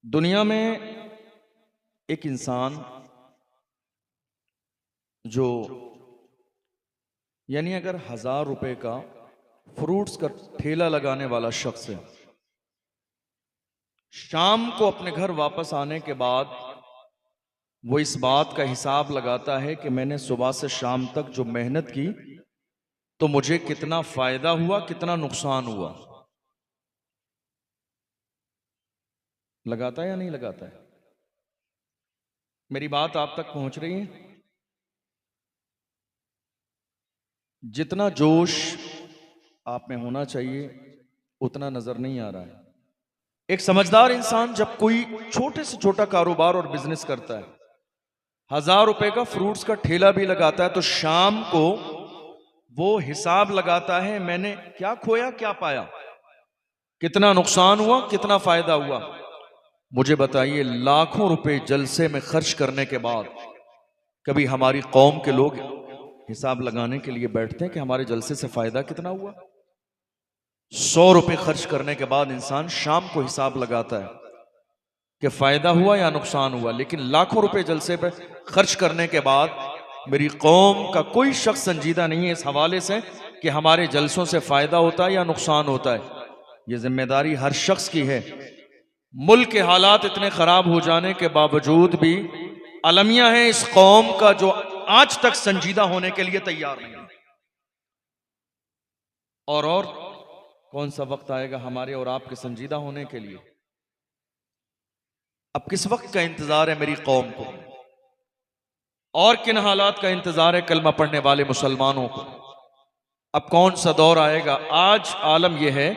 दुनिया में एक इंसान जो यानी अगर 1000 रुपए का फ्रूट्स का ठेला लगाने वाला शख्स है, शाम को अपने घर वापस आने के बाद वो इस बात का हिसाब लगाता है कि मैंने सुबह से शाम तक जो मेहनत की तो मुझे कितना फायदा हुआ, कितना नुकसान हुआ। लगाता है या नहीं लगाता है? मेरी बात आप तक पहुंच रही है? जितना जोश आप में होना चाहिए उतना नजर नहीं आ रहा है। एक समझदार इंसान जब कोई छोटे से छोटा कारोबार और बिजनेस करता है, 1000 रुपए का फ्रूट्स का ठेला भी लगाता है, तो शाम को वो हिसाब लगाता है मैंने क्या खोया, क्या पाया, कितना नुकसान हुआ, कितना फायदा हुआ। मुझे बताइए, लाखों रुपए जलसे में खर्च करने के बाद कभी हमारी कौम के लोग हिसाब लगाने के लिए बैठते हैं कि हमारे जलसे से फायदा कितना हुआ? 100 रुपए खर्च करने के बाद इंसान शाम को हिसाब लगाता है कि फायदा हुआ या नुकसान हुआ। लेकिन लाखों रुपए जलसे पे खर्च करने के बाद मेरी कौम का कोई शख्स संजीदा नहीं है इस हवाले से कि हमारे जलसों से फायदा होता है या नुकसान होता है। ये जिम्मेदारी हर शख्स की है। मुल्क के हालात इतने खराब हो जाने के बावजूद भी अलमिया है इस कौम का जो आज तक संजीदा होने के लिए तैयार नहीं है। और कौन सा वक्त आएगा हमारे और आपके संजीदा होने के लिए? अब किस वक्त का इंतजार है मेरी कौम को, और किन हालात का इंतजार है कलमा पढ़ने वाले मुसलमानों को? अब कौन सा दौर आएगा? आज आलम यह है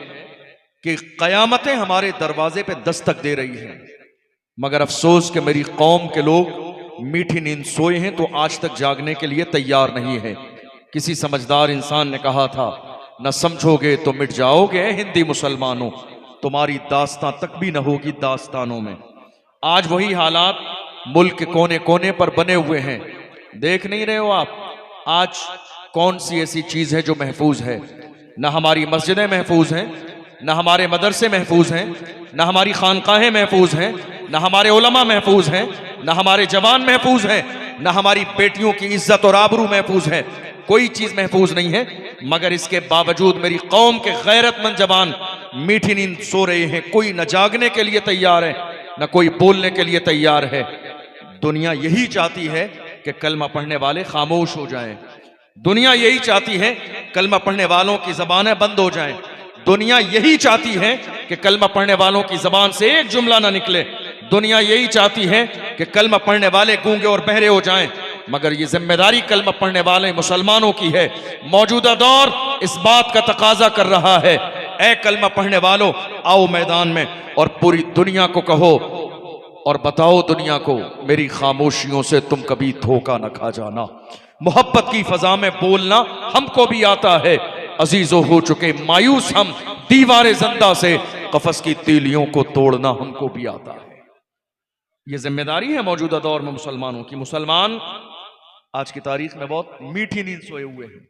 कि कयामतें हमारे दरवाजे पे दस्तक दे रही हैं, मगर अफसोस कि मेरी कौम के लोग मीठी नींद सोए हैं तो आज तक जागने के लिए तैयार नहीं है। किसी समझदार इंसान ने कहा था, न समझोगे तो मिट जाओगे हिंदी मुसलमानों, तुम्हारी दास्तां तक भी न होगी दास्तानों में। आज वही हालात मुल्क के कोने कोने पर बने हुए हैं। देख नहीं रहे हो आप? आज कौन सी ऐसी चीज है जो महफूज है? न हमारी मस्जिदें महफूज हैं, न हमारे मदरसे महफूज हैं, न हमारी खानकाहें महफूज हैं, न हमारे उलमा महफूज हैं, न हमारे जवान महफूज हैं, न हमारी बेटियों की इज्जत और आबरू महफूज है। कोई चीज महफूज नहीं है, मगर इसके बावजूद मेरी कौम के गैरतमंद जवान मीठी नींद सो रहे हैं। कोई न जागने के लिए तैयार है, न कोई बोलने के लिए तैयार है। दुनिया यही चाहती है कि कलमा पढ़ने वाले खामोश हो जाएं। दुनिया यही चाहती है कलमा पढ़ने वालों की जबानें बंद हो जाएं। दुनिया यही चाहती है कि कलमा पढ़ने वालों की जबान से एक जुमला ना निकले। दुनिया यही चाहती है कि कलमा पढ़ने वाले गूंगे और बहरे हो जाएं, मगर ये जिम्मेदारी कलमा पढ़ने वाले मुसलमानों की है। मौजूदा दौर इस बात का तकाजा कर रहा है, ऐ कलमा पढ़ने वालों आओ मैदान में और पूरी दुनिया को कहो और बताओ दुनिया को, मेरी खामोशियों से तुम कभी धोखा न खा जाना। मोहब्बत की फजा में बोलना हमको भी आता है, अजीजों हो चुके मायूस हम दीवारे जिंदा से, कफस की तीलियों को तोड़ना हमको भी आता है। यह जिम्मेदारी है मौजूदा दौर में मुसलमानों की। मुसलमान आज की तारीख में बहुत मीठी नींद सोए हुए हैं।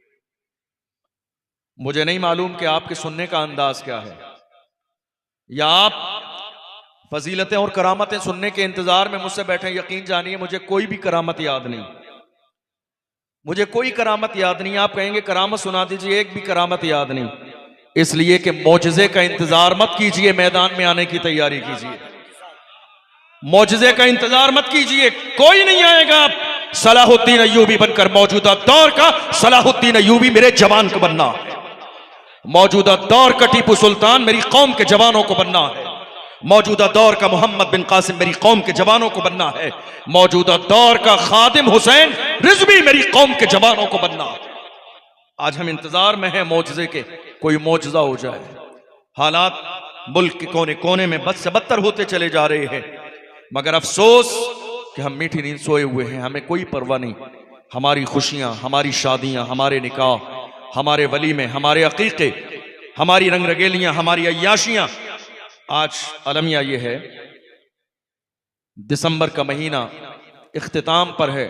मुझे नहीं मालूम कि आपके सुनने का अंदाज क्या है, या आप फजीलतें और करामतें सुनने के इंतजार में मुझसे बैठे। यकीन जानिए मुझे कोई भी करामत याद नहीं, मुझे कोई करामत याद नहीं। आप कहेंगे करामत सुना दीजिए, एक भी करामत याद नहीं। इसलिए कि मौजज़े का इंतजार मत कीजिए, मैदान में आने की तैयारी कीजिए। मौजज़े का इंतजार मत कीजिए, कोई नहीं आएगा। सलाहुद्दीन अय्यूबी बनकर मौजूदा दौर का सलाहुद्दीन अय्यूबी मेरे जवान को बनना है। मौजूदा दौर का टीपू सुल्तान मेरी कौम के जवानों को बनना है। मौजूदा दौर का मोहम्मद बिन कासिम मेरी कौम के जवानों को बनना है। मौजूदा दौर का खादिम हुसैन रिजवी मेरी कौम के जवानों को बनना है। आज हम इंतजार में हैं मौजज़े के, कोई मौजज़ा हो जाए। हालात मुल्क के कोने कोने में बद से बदतर होते चले जा रहे हैं, मगर अफसोस कि हम मीठी नींद सोए हुए हैं। हमें कोई परवाह नहीं। हमारी खुशियां, हमारी शादियां, हमारे निकाह, हमारे वलीमे, हमारे अकीके, हमारी रंग रगेलियां, हमारी अय्याशियां। आज अलमिया यह है, दिसंबर का महीना इख्तिताम पर है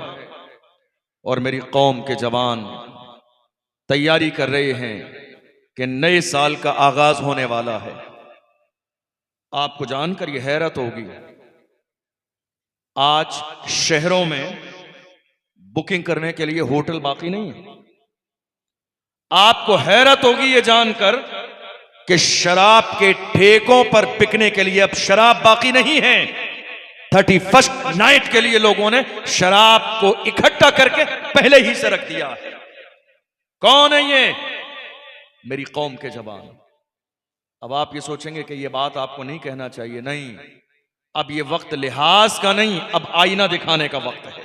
और मेरी कौम के जवान तैयारी कर रहे हैं कि नए साल का आगाज होने वाला है। आपको जानकर यह हैरत होगी आज शहरों में बुकिंग करने के लिए होटल बाकी नहीं है। आपको हैरत होगी ये जानकर कि शराब के ठेकों पर बिकने के लिए अब शराब बाकी नहीं है। 31st नाइट के लिए लोगों ने शराब को इकट्ठा करके पहले ही से रख दिया है। कौन है ये? मेरी कौम के जवान। अब आप ये सोचेंगे कि ये बात आपको नहीं कहना चाहिए। नहीं, अब ये वक्त लिहाज का नहीं, अब आईना दिखाने का वक्त है।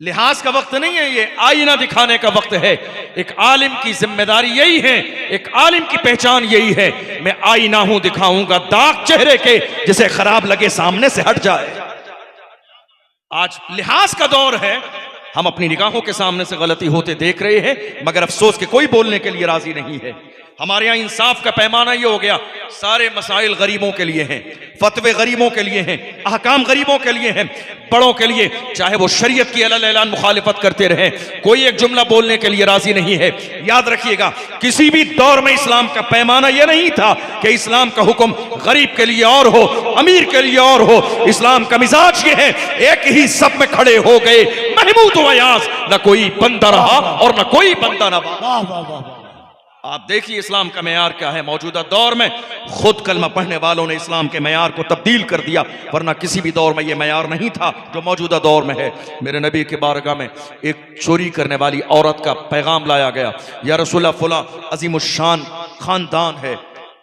लिहाज का वक्त नहीं है, ये आईना दिखाने का वक्त है। एक आलिम की जिम्मेदारी यही है, एक आलिम की पहचान यही है, मैं आईना हूं, दिखाऊंगा दाग चेहरे के, जिसे खराब लगे सामने से हट जाए। आज लिहाज का दौर है, हम अपनी निगाहों के सामने से गलती होते देख रहे हैं, मगर अफसोस के कोई बोलने के लिए राजी नहीं है। हमारे यहां इंसाफ का पैमाना ये हो गया, सारे मसाइल गरीबों के लिए हैं, फतवे गरीबों के लिए हैं, अहकाम गरीबों के लिए हैं, बड़ों के लिए, चाहे वो शरीयत की अलल ऐलान मुखालिफत करते रहे, कोई एक जुमला बोलने के लिए राजी नहीं है। याद रखिएगा, किसी भी दौर में इस्लाम का पैमाना यह नहीं था कि इस्लाम का हुक्म गरीब के लिए और हो, अमीर के लिए और हो। इस्लाम का मिजाज ये है, एक ही सब में खड़े हो गए महमूद व अयाज, न कोई बंदा रहा और न कोई बंदा न बना। आप देखिए इस्लाम का मेयार क्या है। मौजूदा दौर में खुद कलमा पढ़ने वालों ने इस्लाम के मेयार को तब्दील कर दिया, वरना किसी भी दौर में यह मेयार नहीं था जो मौजूदा दौर में है। मेरे नबी के बारगाह में एक चोरी करने वाली औरत का पैगाम लाया गया, या रसूला फुला अजीमुशान खानदान है,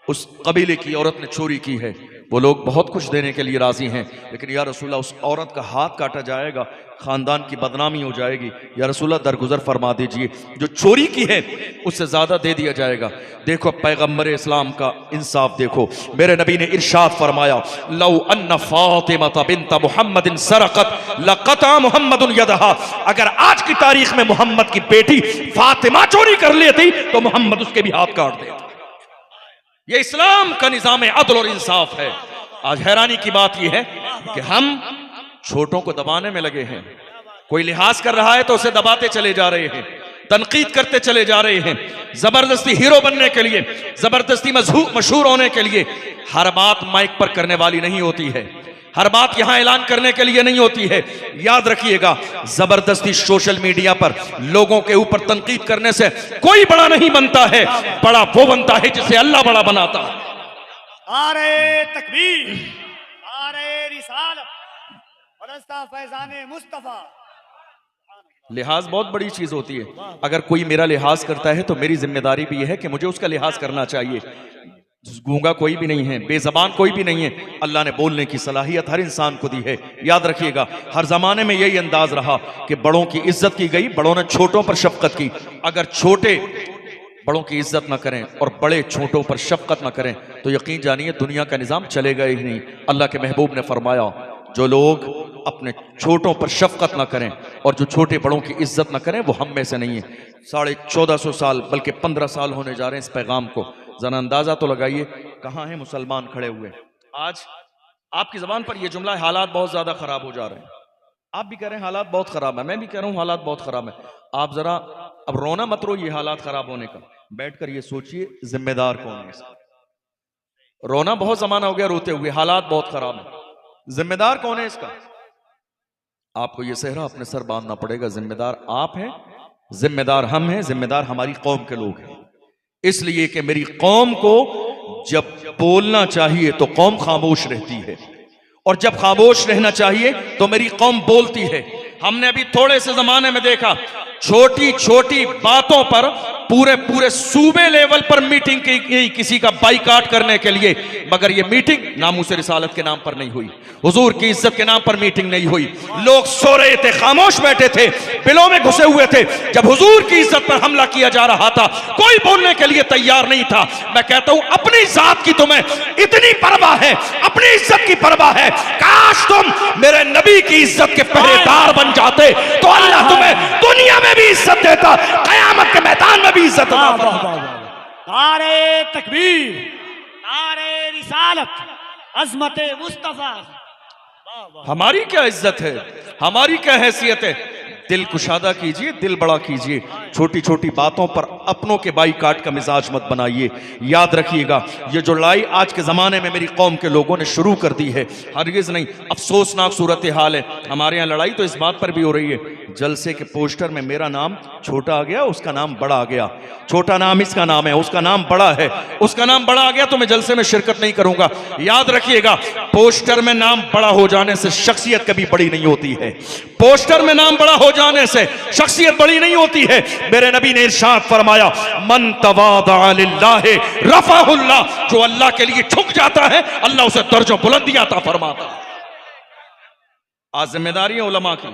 उस कबीले की औरत ने चोरी की है, वो लोग बहुत कुछ देने के लिए राजी हैं, लेकिन या रसूला उस औरत का हाथ काटा जाएगा, खानदान की बदनामी हो जाएगी, या रसूला दरगुजर फरमा दीजिए, जो चोरी की है उससे ज्यादा दे दिया जाएगा। देखो पैगंबर इस्लाम का इंसाफ देखो। मेरे नबी ने इरशाद फरमाया, लौ अन्ना फातिमा बिन्त मुहम्मदिन सरकत लक़ता मुहम्मदुन यदहा, अगर आज की तारीख में मोहम्मद की बेटी फातिमा चोरी कर लेती तो मोहम्मद उसके भी हाथ काट देता। ये इस्लाम का निजाम अदल और इंसाफ है। आज हैरानी की बात यह है कि हम छोटों को दबाने में लगे हैं। कोई लिहाज कर रहा है तो उसे दबाते चले जा रहे हैं, तनकीद करते चले जा रहे हैं, जबरदस्ती हीरो बनने के लिए, जबरदस्ती मशहूर होने के लिए। हर बात माइक पर करने वाली नहीं होती है, हर बात यहां ऐलान करने के लिए नहीं होती है। याद रखिएगा, जबरदस्ती सोशल मीडिया पर लोगों के ऊपर तनकीद करने से कोई बड़ा नहीं बनता है। बड़ा वो बनता है जिसे अल्लाह बड़ा बनाता है। आरे तकबीर, आरे रिसालत, फरस्ता फैजाने मुस्तफा। लिहाज बहुत बड़ी चीज होती है। अगर कोई मेरा लिहाज करता है तो मेरी जिम्मेदारी भी यह है कि मुझे उसका लिहाज करना चाहिए। गूंगा कोई भी नहीं है, बेजबान कोई भी नहीं है। अल्लाह ने बोलने की सलाहियत हर इंसान को दी है। याद रखिएगा, हर जमाने में यही अंदाज रहा कि बड़ों की इज्जत की गई, बड़ों ने छोटों पर शफकत की। अगर छोटे बड़ों की इज्जत ना करें और बड़े छोटों पर शफकत ना करें तो यकीन जानिए दुनिया का निजाम चलेगा ही नहीं। अल्लाह के महबूब ने फरमाया, जो लोग अपने छोटों पर शफकत ना करें और जो छोटे बड़ों की इज्जत ना करें वो हम में से नहीं है। 1450 साल बल्कि 15 साल होने जा रहे हैं इस पैगाम को। जरा अंदाजा तो लगाइए कहां है मुसलमान खड़े हुए। आज आपकी जबान पर यह जुमला, हालात बहुत ज्यादा खराब हो जा रहे हैं। आप भी कह रहे हैं हालात बहुत खराब है, मैं भी कह रहा हूं हालात बहुत खराब है। आप जरा अब रोना मत रो ये हालात खराब होने का, बैठकर ये सोचिए जिम्मेदार कौन है इसका। रोना बहुत जमाना हो गया रोते हुए, हालात बहुत खराब है, जिम्मेदार कौन है इसका? आपको ये सेहरा अपने सर बांधना पड़ेगा। जिम्मेदार आप हैं, जिम्मेदार हम हैं, जिम्मेदार हमारी कौम के लोग हैं। इसलिए कि मेरी कौम को जब बोलना चाहिए तो कौम खामोश रहती है, और जब खामोश रहना चाहिए तो मेरी कौम बोलती है। हमने अभी थोड़े से जमाने में देखा, छोटी छोटी बातों पर पूरे सूबे लेवल पर मीटिंग की किसी का बाइकाट करने के लिए, मगर ये मीटिंग नामूस रिसालत के नाम पर नहीं हुई, हुजूर की इज्जत के नाम पर मीटिंग नहीं हुई। लोग सो रहे थे, खामोश बैठे थे, बिलों में घुसे हुए थे। जब हुजूर की इज्जत पर हमला किया जा रहा था कोई बोलने के लिए तैयार नहीं था। मैं कहता हूं अपनी जात की तुम्हें इतनी परवाह है, अपनी इज्जत की परवाह है, काश तुम मेरे नबी की इज्जत के पहरेदार बन जाते तो अल्लाह तुम्हें दुनिया में भी इज्जत देता, कयामत के मैदान में भी इज्जत देता। नारे तकबीर, नारे रिसालत, अज़मते मुस्तफा। हमारी क्या इज्जत है, हमारी क्या हैसियत है? दिल कुशादा कीजिए, दिल बड़ा कीजिए, छोटी छोटी बातों पर अपनों के बाईकाट का मिजाज मत बनाइए। याद रखिएगा, ये जो लड़ाई आज के ज़माने में मेरी कौम के लोगों ने शुरू कर दी है, हरगिज़ नहीं, अफसोसनाक सूरत हाल है। हमारे यहाँ लड़ाई तो इस बात पर भी हो रही है, जलसे के पोस्टर में मेरा नाम छोटा आ गया, उसका नाम बड़ा आ गया। छोटा नाम इसका नाम है, उसका नाम बड़ा है, उसका नाम बड़ा आ गया तो मैं जलसे में शिरकत नहीं करूंगा। याद रखिएगा, पोस्टर में नाम बड़ा हो जाने से शख्सियत कभी बड़ी नहीं होती है। पोस्टर में नाम बड़ा हो जाने से शख्सियत बड़ी नहीं होती है। मेरे नबी ने इरशाद फरमाया, मन तवादा लिल्लाहि रफ़अहुल्लाह, जो अल्लाह के लिए झुक जाता है अल्लाह उसे दर्जों बुलंदी अता फरमाता है। आज जिम्मेदारी है उलमा की।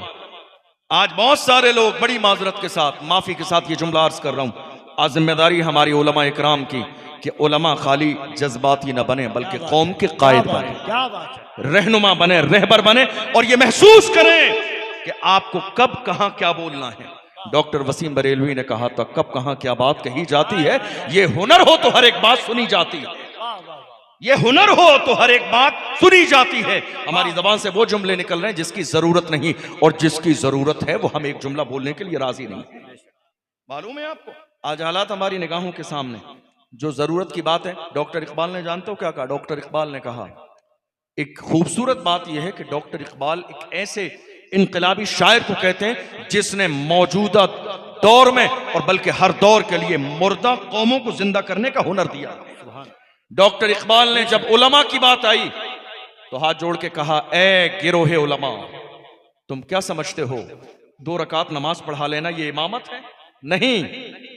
आज बहुत सारे लोग बड़ी माजरत के साथ, माफी के साथ ये जुमला अर्ज कर रहा हूं, आज जिम्मेदारी हमारी उलमा इकराम की कि उलमा खाली जज्बाती न बने बल्कि कौम के कायद बने, क्या बात है, रहनुमा बने, रहबर बने, और ये महसूस करें कि आपको कब कहां क्या बोलना है। डॉक्टर वसीम बरेलवी ने कहा था, कब कहां क्या बात कही जाती है, ये हुनर हो तो हर एक बात सुनी जाती है, ये हुनर हो तो हर एक बात सुनी जाती है। हमारी जबान से वो जुमले निकल रहे हैं जिसकी जरूरत नहीं, और जिसकी जरूरत है वो हम एक जुमला बोलने के लिए राजी नहीं। मालूम है आपको, आज हालात हमारी निगाहों के सामने, जो जरूरत की बात है, डॉक्टर इकबाल ने, जानते हो क्या कहा? डॉक्टर इकबाल ने कहा, एक खूबसूरत बात यह है कि डॉक्टर इकबाल एक ऐसे इनकलाबी शायर को कहते हैं जिसने मौजूदा दौर में और बल्कि हर दौर के लिए मुर्दा कौमों को जिंदा करने का हुनर दिया। डॉक्टर इकबाल ने जब उलमा की बात आई तो हाथ जोड़ के कहा, ए गिरोहे उलमा, तुम क्या समझते हो 2 रकात नमाज पढ़ा लेना ये इमामत है? नहीं,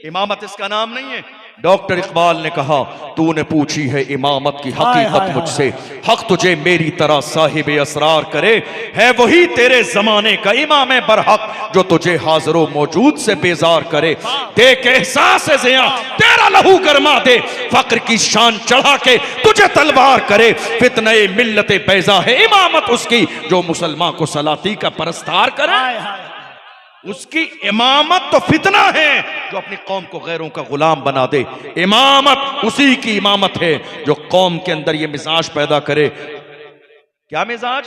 इमामत इसका नाम नहीं है। डॉक्टर इकबाल ने कहा, तूने पूछी है इमामत की हकीकत मुझसे, हक तुझे मेरी तरह साहिब असरार करे, है वही तेरे जमाने का इमाम बरहक जो तुझे हाजिरो मौजूद से बेजार करे। देख एहसास ज़िया तेरा लहू गरमा दे, फक्र की शान चढ़ा के तुझे तलवार करे, फितने मिल्लते बैजा है इमामत उसकी जो मुसलमान को सलाती का परस्तार करे। उसकी इमामत तो फितना है जो अपनी कौम को गैरों का गुलाम बना दे। इमामत उसी की इमामत है जो कौम के अंदर ये मिजाज पैदा करे। क्या मिजाज?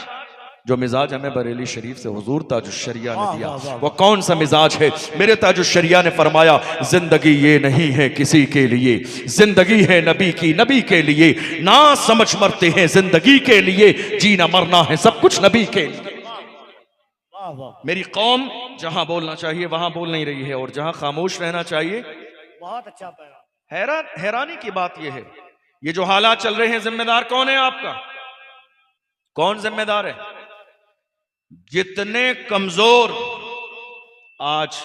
जो मिजाज हमें बरेली शरीफ से हुजूर ताजुश्शरिया ने दिया, वो कौन सा मिजाज है? मेरे ताजुश्शरिया ने फरमाया, जिंदगी ये नहीं है किसी के लिए, जिंदगी है नबी की, नबी के लिए, ना समझ मरते हैं जिंदगी के लिए, जीना मरना है सब कुछ नबी के लिए। मेरी कौम जहां बोलना चाहिए वहां बोल नहीं रही है, और जहां खामोश रहना चाहिए। बहुत अच्छा पैगाम। हैरानी की बात यह है, ये जो हालात चल रहे हैं, जिम्मेदार कौन है आपका? कौन जिम्मेदार है? जितने कमजोर आज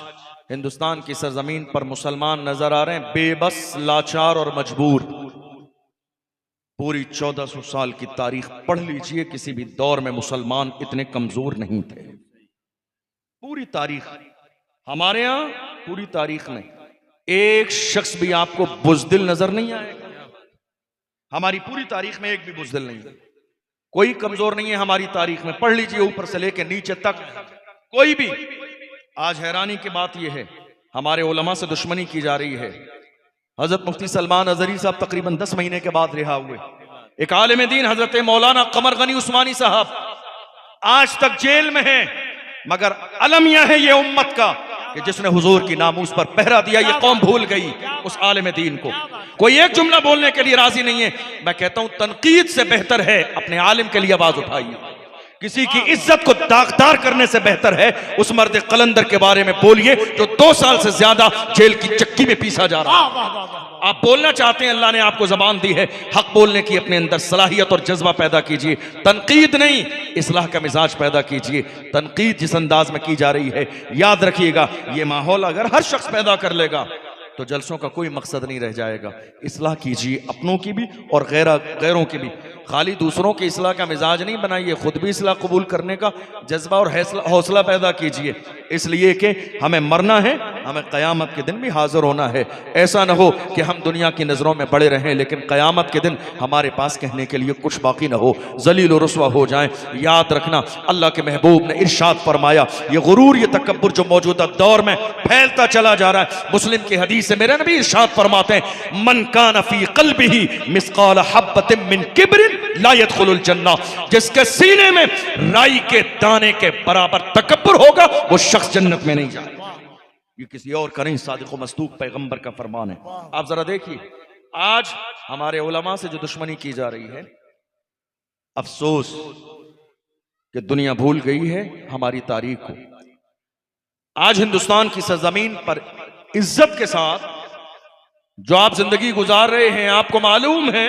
हिंदुस्तान की सरजमीन पर मुसलमान नजर आ रहे हैं, बेबस, लाचार और मजबूर। पूरी 1400 साल की तारीख पढ़ लीजिए, किसी भी दौर में मुसलमान इतने कमजोर नहीं थे। पूरी तारीख, हमारे यहां पूरी तारीख में एक शख्स भी आपको बुज़दिल नजर नहीं आएगा। हमारी पूरी तारीख में एक भी बुज़दिल नहीं है, कोई कमजोर नहीं है हमारी तारीख में। पढ़ लीजिए ऊपर से लेकर नीचे तक, कोई भी। आज हैरानी की बात यह है, हमारे उलमा से दुश्मनी की जा रही है। हजरत मुफ्ती सलमान अजहरी साहब तकरीबन 10 महीने के बाद रिहा हुए। एक आलिम दीन हजरत मौलाना कमर गनी उस्मानी साहब आज तक जेल में हैं, मगर अलमिया है ये उम्मत का कि जिसने हुजूर की नामूस पर पहरा दिया। ये कौम भूल गई उस आलिम दीन को। कोई एक जुमला बोलने के लिए राजी नहीं है। मैं कहता हूं तनकीद से बेहतर है अपने आलिम के लिए आवाज उठाइए। किसी की इज्जत को दागदार करने से बेहतर है उस मर्द कलंदर के बारे में बोलिए जो 2 साल से ज्यादा जेल की चक्की में पीसा जा रहा है। आप बोलना चाहते हैं, अल्लाह ने आपको जबान दी है, हक बोलने की अपने अंदर सलाहियत और जज्बा पैदा कीजिए। तनकीद नहीं, इस्लाह का मिजाज पैदा कीजिए। तनकीद जिस अंदाज में की जा रही है, याद रखिएगा, ये माहौल अगर हर शख्स पैदा कर लेगा तो जलसों का कोई मकसद नहीं रह जाएगा। इस्लाह कीजिए अपनों की भी और गैरों की भी। खाली दूसरों की इस्लाह का मिजाज नहीं बनाइए, खुद भी इस्लाह कबूल करने का जज्बा और हौसला पैदा कीजिए। इसलिए कि हमें मरना है, हमें क़यामत के दिन भी हाजिर होना है। ऐसा ना हो कि हम दुनिया की नज़रों में बड़े रहें लेकिन क़यामत के दिन हमारे पास कहने के लिए कुछ बाकी ना हो, जलील और रुस्वा हो जाएं। याद रखना, अल्लाह के महबूब ने इरशाद फरमाया, ये गुरूर, ये तकब्बुर जो मौजूदा दौर में फैलता चला जा रहा है। मुस्लिम की हदीस से मेरे नबी इरशाद फरमाते हैं, मन कान फी क़ल्बिही मिस्क़ाल हब्बतिन मिन किब्रिन ला यदखुलुल जन्ना, जिसके सीने में राई के दाने के बराबर तकब्बुर होगा वो शख्स जन्नत में नहीं जाएगा। ये किसी और का नहीं, सादिक मस्तूक पैगंबर का फरमान है। आप जरा देखिए, आज हमारे उलमा से जो दुश्मनी की जा रही है, अफसोस कि दुनिया भूल गई है हमारी तारीख को। आज हिंदुस्तान की सरजमीन पर इज्जत के साथ जो आप जिंदगी गुजार रहे हैं, आपको मालूम है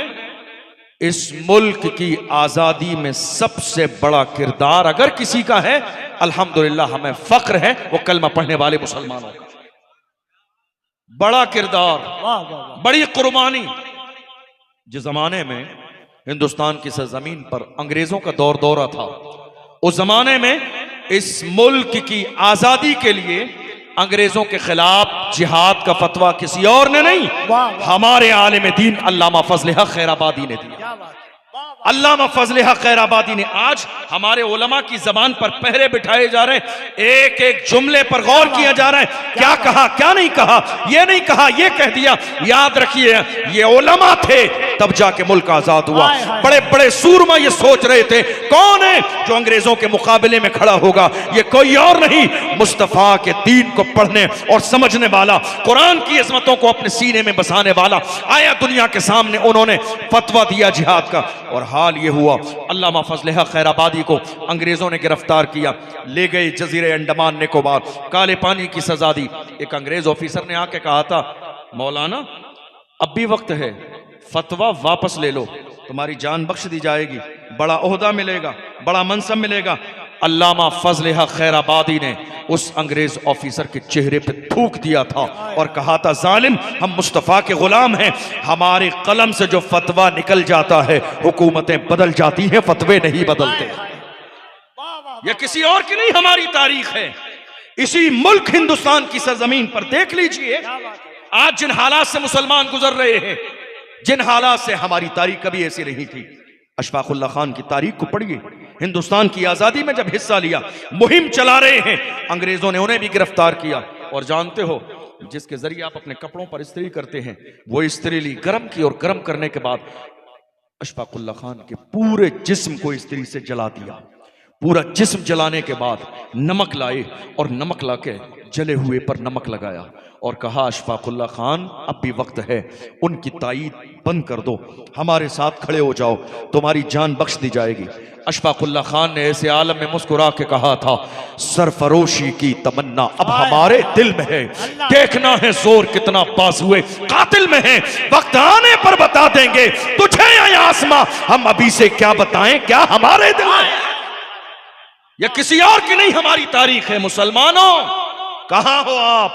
इस मुल्क की आजादी में सबसे बड़ा किरदार अगर किसी का है, अल्हम्दुलिल्लाह हमें फख्र है, वो कलमा पढ़ने वाले मुसलमानों का। बड़ा किरदार, बड़ी कुर्बानी। जिस जमाने में हिंदुस्तान की सरजमीन पर अंग्रेजों का दौर दौरा था, उस जमाने में इस मुल्क की आजादी के लिए अंग्रेजों के खिलाफ जिहाद का फतवा किसी और ने नहीं, हमारे आलिम दीन अल्लामा फजल हक खैराबादी ने दिया। अल्लामा फजल हक खैराबादी ने आज हमारे उलमा की जबान पर पहरे बिठाए जा रहे हैं, एक एक जुमले पर गौर किया जा रहा है, क्या कहा क्या नहीं कहा, ये नहीं कहा ये कह दिया। याद रखिए, ये उलमा थे तब जाके मुल्क आजाद हुआ। बड़े बड़े सूरमा ये सोच रहे थे कौन है जो अंग्रेजों के मुकाबले में खड़ा होगा, ये कोई और नहीं, मुस्तफा के दीन को पढ़ने और समझने वाला, कुरान की इज़्ज़तों को अपने सीने में बसाने वाला आया दुनिया के सामने, उन्होंने फतवा दिया जिहाद का। और हाल ये हुआ, अल्लामा फजल हक खैराबादी को अंग्रेजों ने गिरफ्तार किया, ले गए जजीरे अंडमान निकोबार, काले पानी की सजा दी। एक अंग्रेज ऑफिसर ने आके कहा था, मौलाना अब भी वक्त है, फतवा वापस ले लो, तुम्हारी जान बख्श दी जाएगी, बड़ा ओहदा मिलेगा, बड़ा मनसब मिलेगा। अल्लामा फजल हक खैराबादी ने उस अंग्रेज ऑफिसर के चेहरे पे थूक दिया था और कहा था, जालिम हम मुस्तफ़ा के गुलाम हैं, हमारे कलम से जो फतवा निकल जाता है हुकूमतें बदल जाती हैं, फतवे नहीं बदलते। यह किसी और की नहीं, हमारी तारीख है। इसी मुल्क हिंदुस्तान की सरजमीन पर देख लीजिए आज जिन हालात से मुसलमान गुजर रहे हैं, जिन हालात से हमारी तारीख कभी ऐसी नहीं थी। अशफाकुल्ला खान की तारीख को पढ़िए, हिंदुस्तान की आजादी में जब हिस्सा लिया, मुहिम चला रहे हैं, अंग्रेजों ने उन्हें भी गिरफ्तार किया। और जानते हो, जिसके जरिए आप अपने कपड़ों पर इस्त्री करते हैं, वो इस्त्री ली, गर्म की, और गर्म करने के बाद अशफाकुल्ला खान के पूरे जिस्म को इस्त्री से जला दिया। पूरा जिस्म जलाने के बाद नमक लाए और नमक लाके जले हुए पर नमक लगाया और कहा, अशफाकुल्ला खान अब भी वक्त है, उनकी ताईद बंद कर दो, हमारे साथ खड़े हो जाओ, तुम्हारी जान बख्श दी जाएगी। अशफाकुल्ला खान ने ऐसे आलम में मुस्कुरा के कहा था, सरफरोशी की तमन्ना अब हमारे दिल में है, देखना है जोर कितना बाजुए कातिल में है, वक्त आने पर बता देंगे तुझे या आसमां, हम अभी से क्या बताएं, क्या हमारे दिल में। यह किसी और की नहीं, हमारी तारीख है। मुसलमानों, कहां हो आप,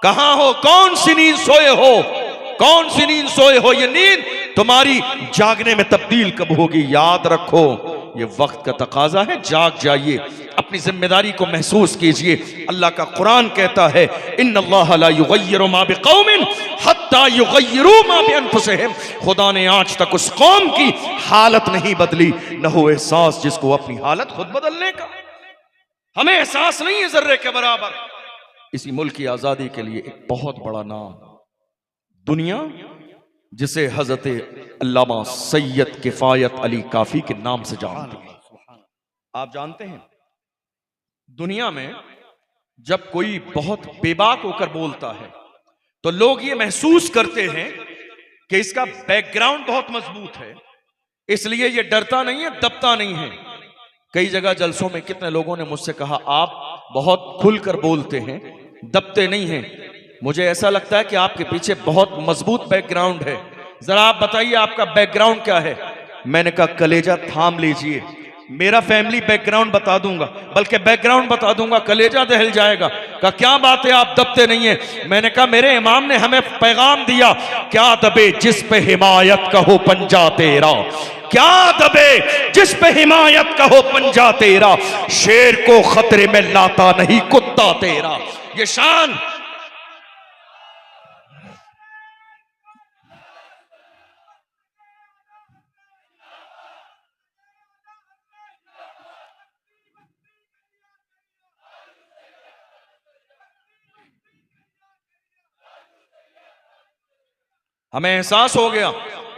कहां हो, कौन सी नींद सोए हो, कौन सी नींद सोए हो। ये नींद तुम्हारी जागने में तब्दील कब होगी, याद रखो, ये वक्त का तकाजा है, जाग जाइए, अपनी जिम्मेदारी को महसूस कीजिए। अल्लाह का कुरान कहता है, इन्नल्लाह ला युगय्यिरु मा बिकौमिन हत्ता युगय्यिरु मा बिअनफुसिहिम, खुदा ने आज तक उस कौम की हालत नहीं बदली, न हो एहसास जिसको अपनी हालत खुद बदलने का। हमें एहसास नहीं है जर्रे के बराबर। इसी मुल्क की आजादी के लिए एक बहुत बड़ा नाम दुनिया, जिसे हजरत अल्लामा सैयद किफायत अली काफी के नाम से जानते हैं। आप जानते हैं, दुनिया में जब कोई बहुत बेबाक होकर बोलता है तो लोग ये महसूस करते हैं कि इसका बैकग्राउंड बहुत मजबूत है, इसलिए ये डरता नहीं है, दबता नहीं है। कई जगह जलसों में कितने लोगों ने मुझसे कहा, आप बहुत खुलकर बोलते हैं, दबते नहीं हैं। मुझे ऐसा लगता है कि आपके पीछे बहुत मजबूत बैकग्राउंड है, जरा आप बताइए आपका बैकग्राउंड क्या है। मैंने कहा, कलेजा थाम लीजिए, मेरा फैमिली बैकग्राउंड बता दूंगा, बल्कि बैकग्राउंड बता दूंगा, कलेजा दहल जाएगा। कहा, क्या बात है, आप दबते नहीं है। मैंने कहा, मेरे इमाम ने हमें पैगाम दिया, क्या दबे जिस पे हिमायत कहो पंजा तेरा, क्या दबे जिस पे हिमायत कहो पंजा तेरा, शेर को खतरे में लाता नहीं कुत्ता तेरा। ये शान हमें एहसास हो गया।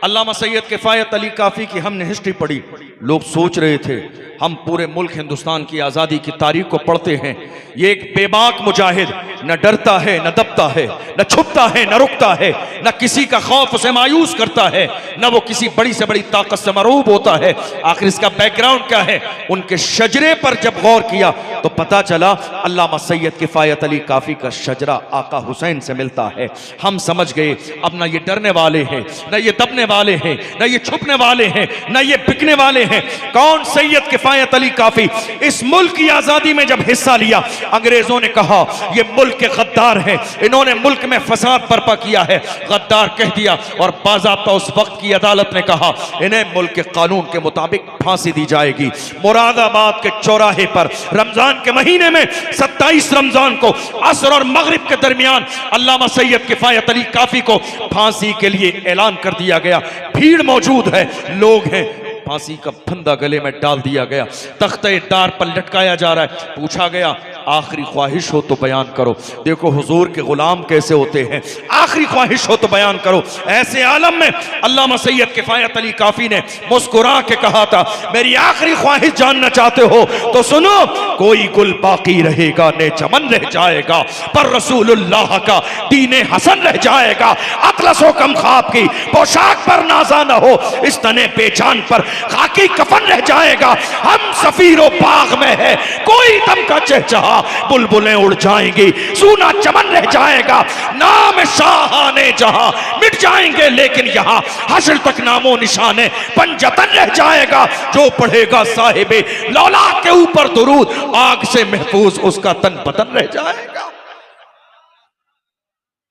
अल्लामा सैयद किफायत अली काफी की हमने हिस्ट्री पढ़ी, लोग सोच रहे थे हम पूरे मुल्क हिंदुस्तान की आज़ादी की तारीख को पढ़ते हैं, ये एक बेबाक मुजाहिद न डरता है न दबता है, न छुपता है न रुकता है, न किसी का खौफ उसे मायूस करता है, न वो किसी बड़ी से बड़ी ताकत से मरूब होता है। आखिर इसका बैकग्राउंड क्या है? उनके शजरे पर जब गौर किया तो पता चला अल्लामा सैयद किफायत अली काफी का शजरा आका हुसैन से मिलता है। हम समझ गए अब ना ये डरने वाले हैं, न ये दबने वाले हैं, न ये छुपने वाले हैं, न ये बिकने वाले हैं। कौन? सैयद किफायत अली काफी। इस मुल्क की आजादी में जब हिस्सा लिया, अंग्रेजों ने कहा ये मुल्क के गद्दार हैं, इन्होंने मुल्क में फसाद बर्पा किया है, गद्दार कह दिया। और बाज़ाब्ता उस वक्त की अदालत ने कहा इन्हें मुल्क के कानून के मुताबिक फांसी दी जाएगी। मुरादाबाद के चौराहे पर रमजान के महीने में 27 रमजान को असर और मगरिब के दरमियान अल्लामा सैयद किफायत अली काफी को फांसी के लिए ऐलान कर दिया गया। भीड़ मौजूद है, लोग हैं, फांसी का फंदा गले में डाल दिया गया, तख्ते दार पर लटकाया जा रहा है। पूछा गया आखिरी ख्वाहिश हो तो बयान करो। देखो हुजूर के गुलाम कैसे होते हैं, आखिरी ख्वाहिश हो तो बयान करो। ऐसे आलम में अल्लामा सैयद किफायत अली काफी ने मुस्कुरा के कहा था मेरी आखिरी ख्वाहिश जानना चाहते हो तो सुनो, कोई गुल बाकी रहेगा ने चमन रह जाएगा, पर रसूलुल्लाह का दीने हसन रह जाएगा। अतलसो कम ख्वाब की पोशाक पर नाजा न हो, इस तने पेचान पर खाकी कफन रह जाएगा। हम सफीरो बाग में है, कोई दम का चहचहा, बुलबुलें उड़ जाएंगी, सूना चमन रह जाएगा। नाम शाहाने जहां मिट जाएंगे, लेकिन यहां हश्र तक नामो निशाने पंजतन रह जाएगा। जो पढ़ेगा साहिबे लौला के ऊपर दुरूद, आग से महफूज उसका तन बदन रह जाएगा।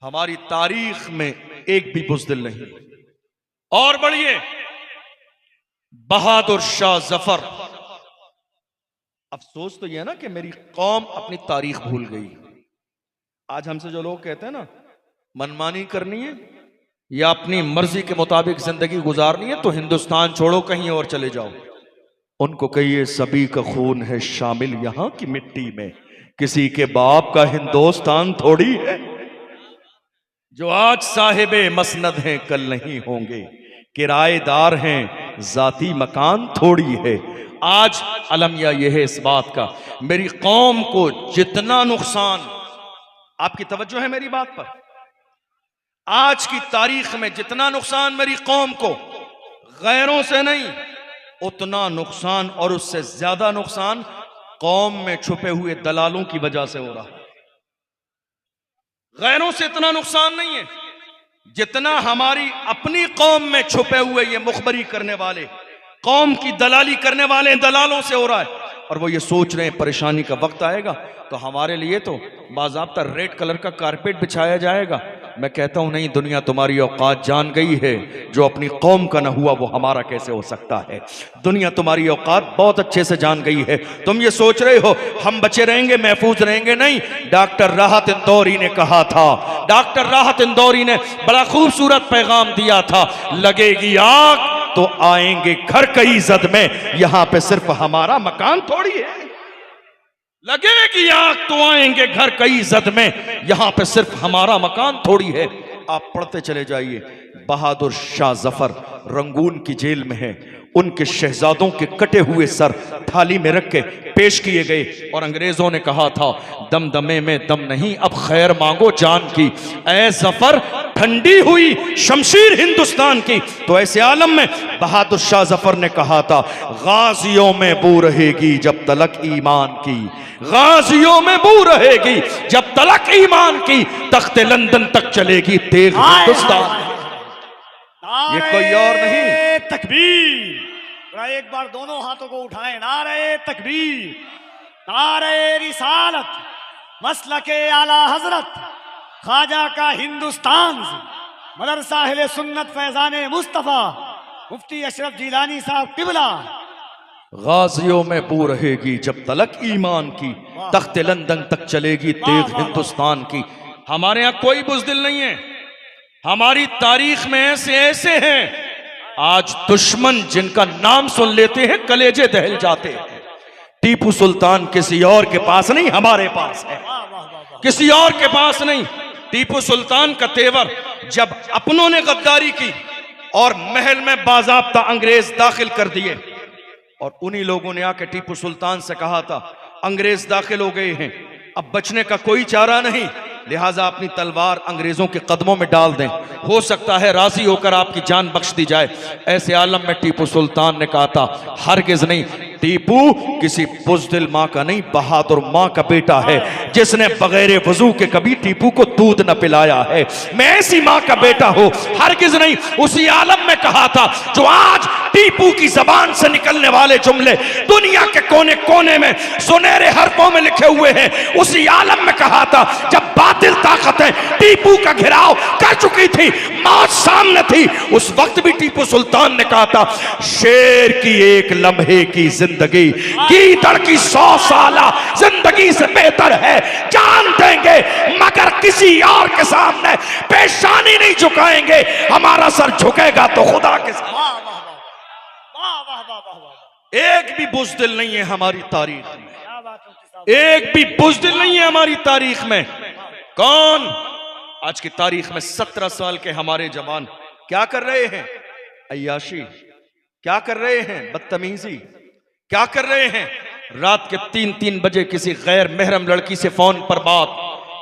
हमारी तारीख में एक भी बुज़दिल नहीं। और बढ़िए, बहादुर शाह जफर। अफसोस तो यह है ना कि मेरी कौम अपनी तारीख भूल गई। आज हमसे जो लोग कहते हैं ना मनमानी करनी है या अपनी मर्जी के मुताबिक जिंदगी गुजारनी है तो हिंदुस्तान छोड़ो, कहीं और चले जाओ। उनको कहिए सभी का खून है शामिल यहां की मिट्टी में, किसी के बाप का हिंदुस्तान थोड़ी है। जो आज साहिबे मसनद हैं कल नहीं होंगे, किराएदार हैं जाती मकान थोड़ी है। आज अलमिया यह है इस बात का, मेरी कौम को जितना नुकसान, आपकी तवज्जो है मेरी बात पर, आज की तारीख में जितना नुकसान मेरी कौम को गैरों से नहीं, उतना नुकसान और उससे ज्यादा नुकसान कौम में छुपे हुए दलालों की वजह से हो रहा है। गैरों से इतना नुकसान नहीं है जितना हमारी अपनी कौम में छुपे हुए ये मुखबरी करने वाले, कौम की दलाली करने वाले दलालों से हो रहा है। और वो ये सोच रहे हैं परेशानी का वक्त आएगा तो हमारे लिए तो बाज़ाब्ता रेड कलर का कारपेट बिछाया जाएगा। मैं कहता हूं नहीं, दुनिया तुम्हारी औकात जान गई है, जो अपनी कौम का न हुआ वो हमारा कैसे हो सकता है। दुनिया तुम्हारी औकात बहुत अच्छे से जान गई है। तुम ये सोच रहे हो हम बचे रहेंगे, महफूज रहेंगे, नहीं। डॉक्टर राहत इंदौरी ने कहा था, डॉक्टर राहत इंदौरी ने बड़ा खूबसूरत पैगाम दिया था, लगेगी आग तो आएंगे घर कई जद में, यहां पे सिर्फ हमारा मकान थोड़ी है। लगेगी आग तो आएंगे घर कई जद में, यहां पे सिर्फ हमारा मकान थोड़ी है। आप पढ़ते चले जाइए। बहादुर शाह जफर रंगून की जेल में है, उनके शहजादों के कटे हुए सर थाली में रख के पेश किए गए और अंग्रेजों ने कहा था दमदमे में दम नहीं, अब खैर मांगो जान की। ऐ जफर ठंडी हुई शमशीर हिंदुस्तान की। तो ऐसे आलम में बहादुर शाह जफर ने कहा था गाजियों में बू रहेगी जब तलक ईमान की, गाजियों में बू रहेगी जब तलक ईमान की, तख्ते लंदन तक चलेगी तेग हिंदुस्तान। ये कोई और नहीं, तकबीर। एक बार दोनों हाथों को उठाएं, नारे तकबीर, नारे रिसालत, मसलके आला हजरत ख्वाजा का हिंदुस्तान, मदरसा अहले सुन्नत फैजाने मुस्तफा मुफ्ती अशरफ जिलानी साहब किबला। गाजियों में बू रहेगी जब तलक ईमान की, तख्ते लंदन तक चलेगी तेग हिंदुस्तान की। हमारे यहाँ कोई बुज़दिल नहीं है। हमारी तारीख में ऐसे ऐसे हैं, आज दुश्मन जिनका नाम सुन लेते हैं कलेजे दहल जाते हैं। टीपू सुल्तान किसी और के पास नहीं, हमारे पास है, किसी और के पास नहीं। टीपू सुल्तान का तेवर जब अपनों ने गद्दारी की और महल में बाज़ाब्ता अंग्रेज दाखिल कर दिए। और उन्हीं लोगों ने आके टीपू सुल्तान से कहा था, अंग्रेज दाखिल हो गए हैं, अब बचने का कोई चारा नहीं, लिहाजा अपनी तलवार अंग्रेजों के कदमों में डाल दें, हो सकता है राजी होकर आपकी जान बख्श दी जाए। ऐसे आलम में टीपू सुल्तान ने कहा था, हरगिज नहीं, टीपू किसी बुज़दिल माँ का नहीं, बहादुर माँ का बेटा है, जिसने बगैर वजू के कभी टीपू को दूध न पिलाया है। मैं ऐसी माँ का बेटा हूं, हरगिज नहीं। उसी आलम में कहा था जो आज टीपू की जबान से निकलने वाले जुमले दुनिया के कोने कोने में सुनहरे हरफों में लिखे हुए हैं। उसी आलम में कहा था जब बातिल ताकतें टीपू का घेराव कर चुकी थी, मौत सामने थी, उस वक्त भी टीपू सुल्तान ने कहा था, शेर की एक लम्हे की जिंदगी गीदड़ की 100 साला जिंदगी से बेहतर है। जान देंगे मगर किसी और के सामने पेशानी नहीं झुकाएंगे, हमारा सर झुकेगा तो खुदा के सामने। वाह वाह वाह वाह वाह वाह वाह, एक भी बुज़दिल नहीं है हमारी तारीख में, क्या बात मुफ्ती साहब। एक भी बुज़दिल नहीं है हमारी तारीख में। कौन? आज की तारीख में 17 साल के हमारे जवान क्या कर रहे हैं? अय्याशी। क्या कर रहे हैं? बदतमीजी। क्या कर रहे हैं? रात के 3-3 बजे किसी गैर महरम लड़की से फोन पर बात।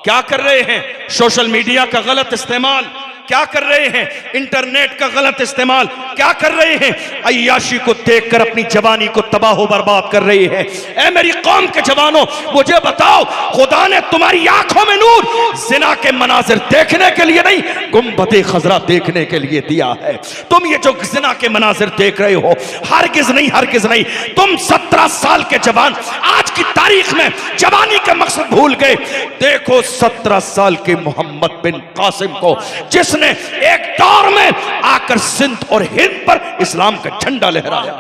क्या कर रहे हैं? सोशल मीडिया का गलत इस्तेमाल। क्या कर रहे हैं? इंटरनेट का गलत इस्तेमाल। क्या कर रहे हैं? अय्याशी को देखकर अपनी जवानी को तबाह बर्बाद कर रही है। ऐ मेरी कौम के जवानों, मुझे बताओ, खुदा ने तुम्हारी आंखों में नूर जिना के मनाजिर देखने के लिए नहीं, गुंबदे खजरा देखने के लिए दिया है। तुम ये जो जिना के मनाजिर देख रहे हो, हरगिज नहीं, हरगिज नहीं। तुम 17 साल के जवान आज की तारीख में जवानी का मकसद भूल गए। देखो 17 साल के मोहम्मद बिन कासिम को, जिसने एक दौर में आकर सिंध और हिंद पर इस्लाम का झंडा लहराया।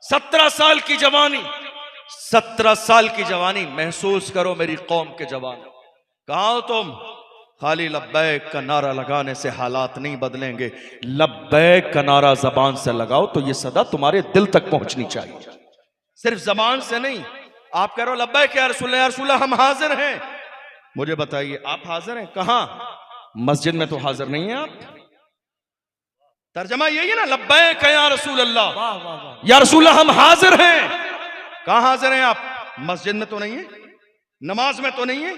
17 साल की जवानी, 17 साल की जवानी महसूस करो मेरी कौम के जवान। कहाँ हो तुम? खाली लब्बैक का नारा लगाने से हालात नहीं बदलेंगे। लब्बैक का नारा जबान से लगाओ तो ये सदा तुम्हारे दिल तक पहुंचनी चाहिए, सिर्फ जबान से नहीं। आप कह रहे हो लब्बैक या रसूलल्लाह, हम हाजिर हैं। मुझे बताइए, आप हाजिर हैं? कहां? मस्जिद में तो हाजिर नहीं है आप। तर्जमा यही है ना, लब्बैक या रसूल अल्लाह, वाह वाह वाह, या रसूल अल्लाह, हम हाजिर हैं। कहां हाजिर हैं आप? मस्जिद में तो नहीं है, नमाज में तो नहीं है,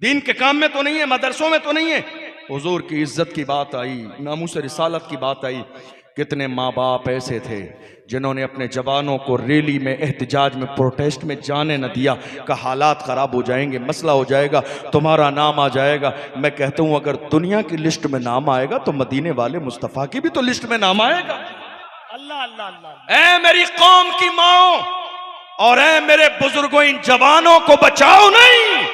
दीन के काम में तो नहीं है, मदरसों में तो नहीं है। हुजूर की इज्जत की बात आई, नामूस रिसालत की बात आई। कितने माँ बाप ऐसे थे जिन्होंने अपने जवानों को रैली में, एहतजाज में, प्रोटेस्ट में जाने न दिया, का हालात खराब हो जाएंगे, मसला हो जाएगा, तुम्हारा नाम आ जाएगा। मैं कहता हूं अगर दुनिया की लिस्ट में नाम आएगा तो मदीने वाले मुस्तफ़ा की भी तो लिस्ट में नाम आएगा। अल्लाह अल्लाह अल्लाह। ऐ मेरी कौम की माओ और ऐ मेरे बुजुर्गों, इन जवानों को बचाओ नहीं,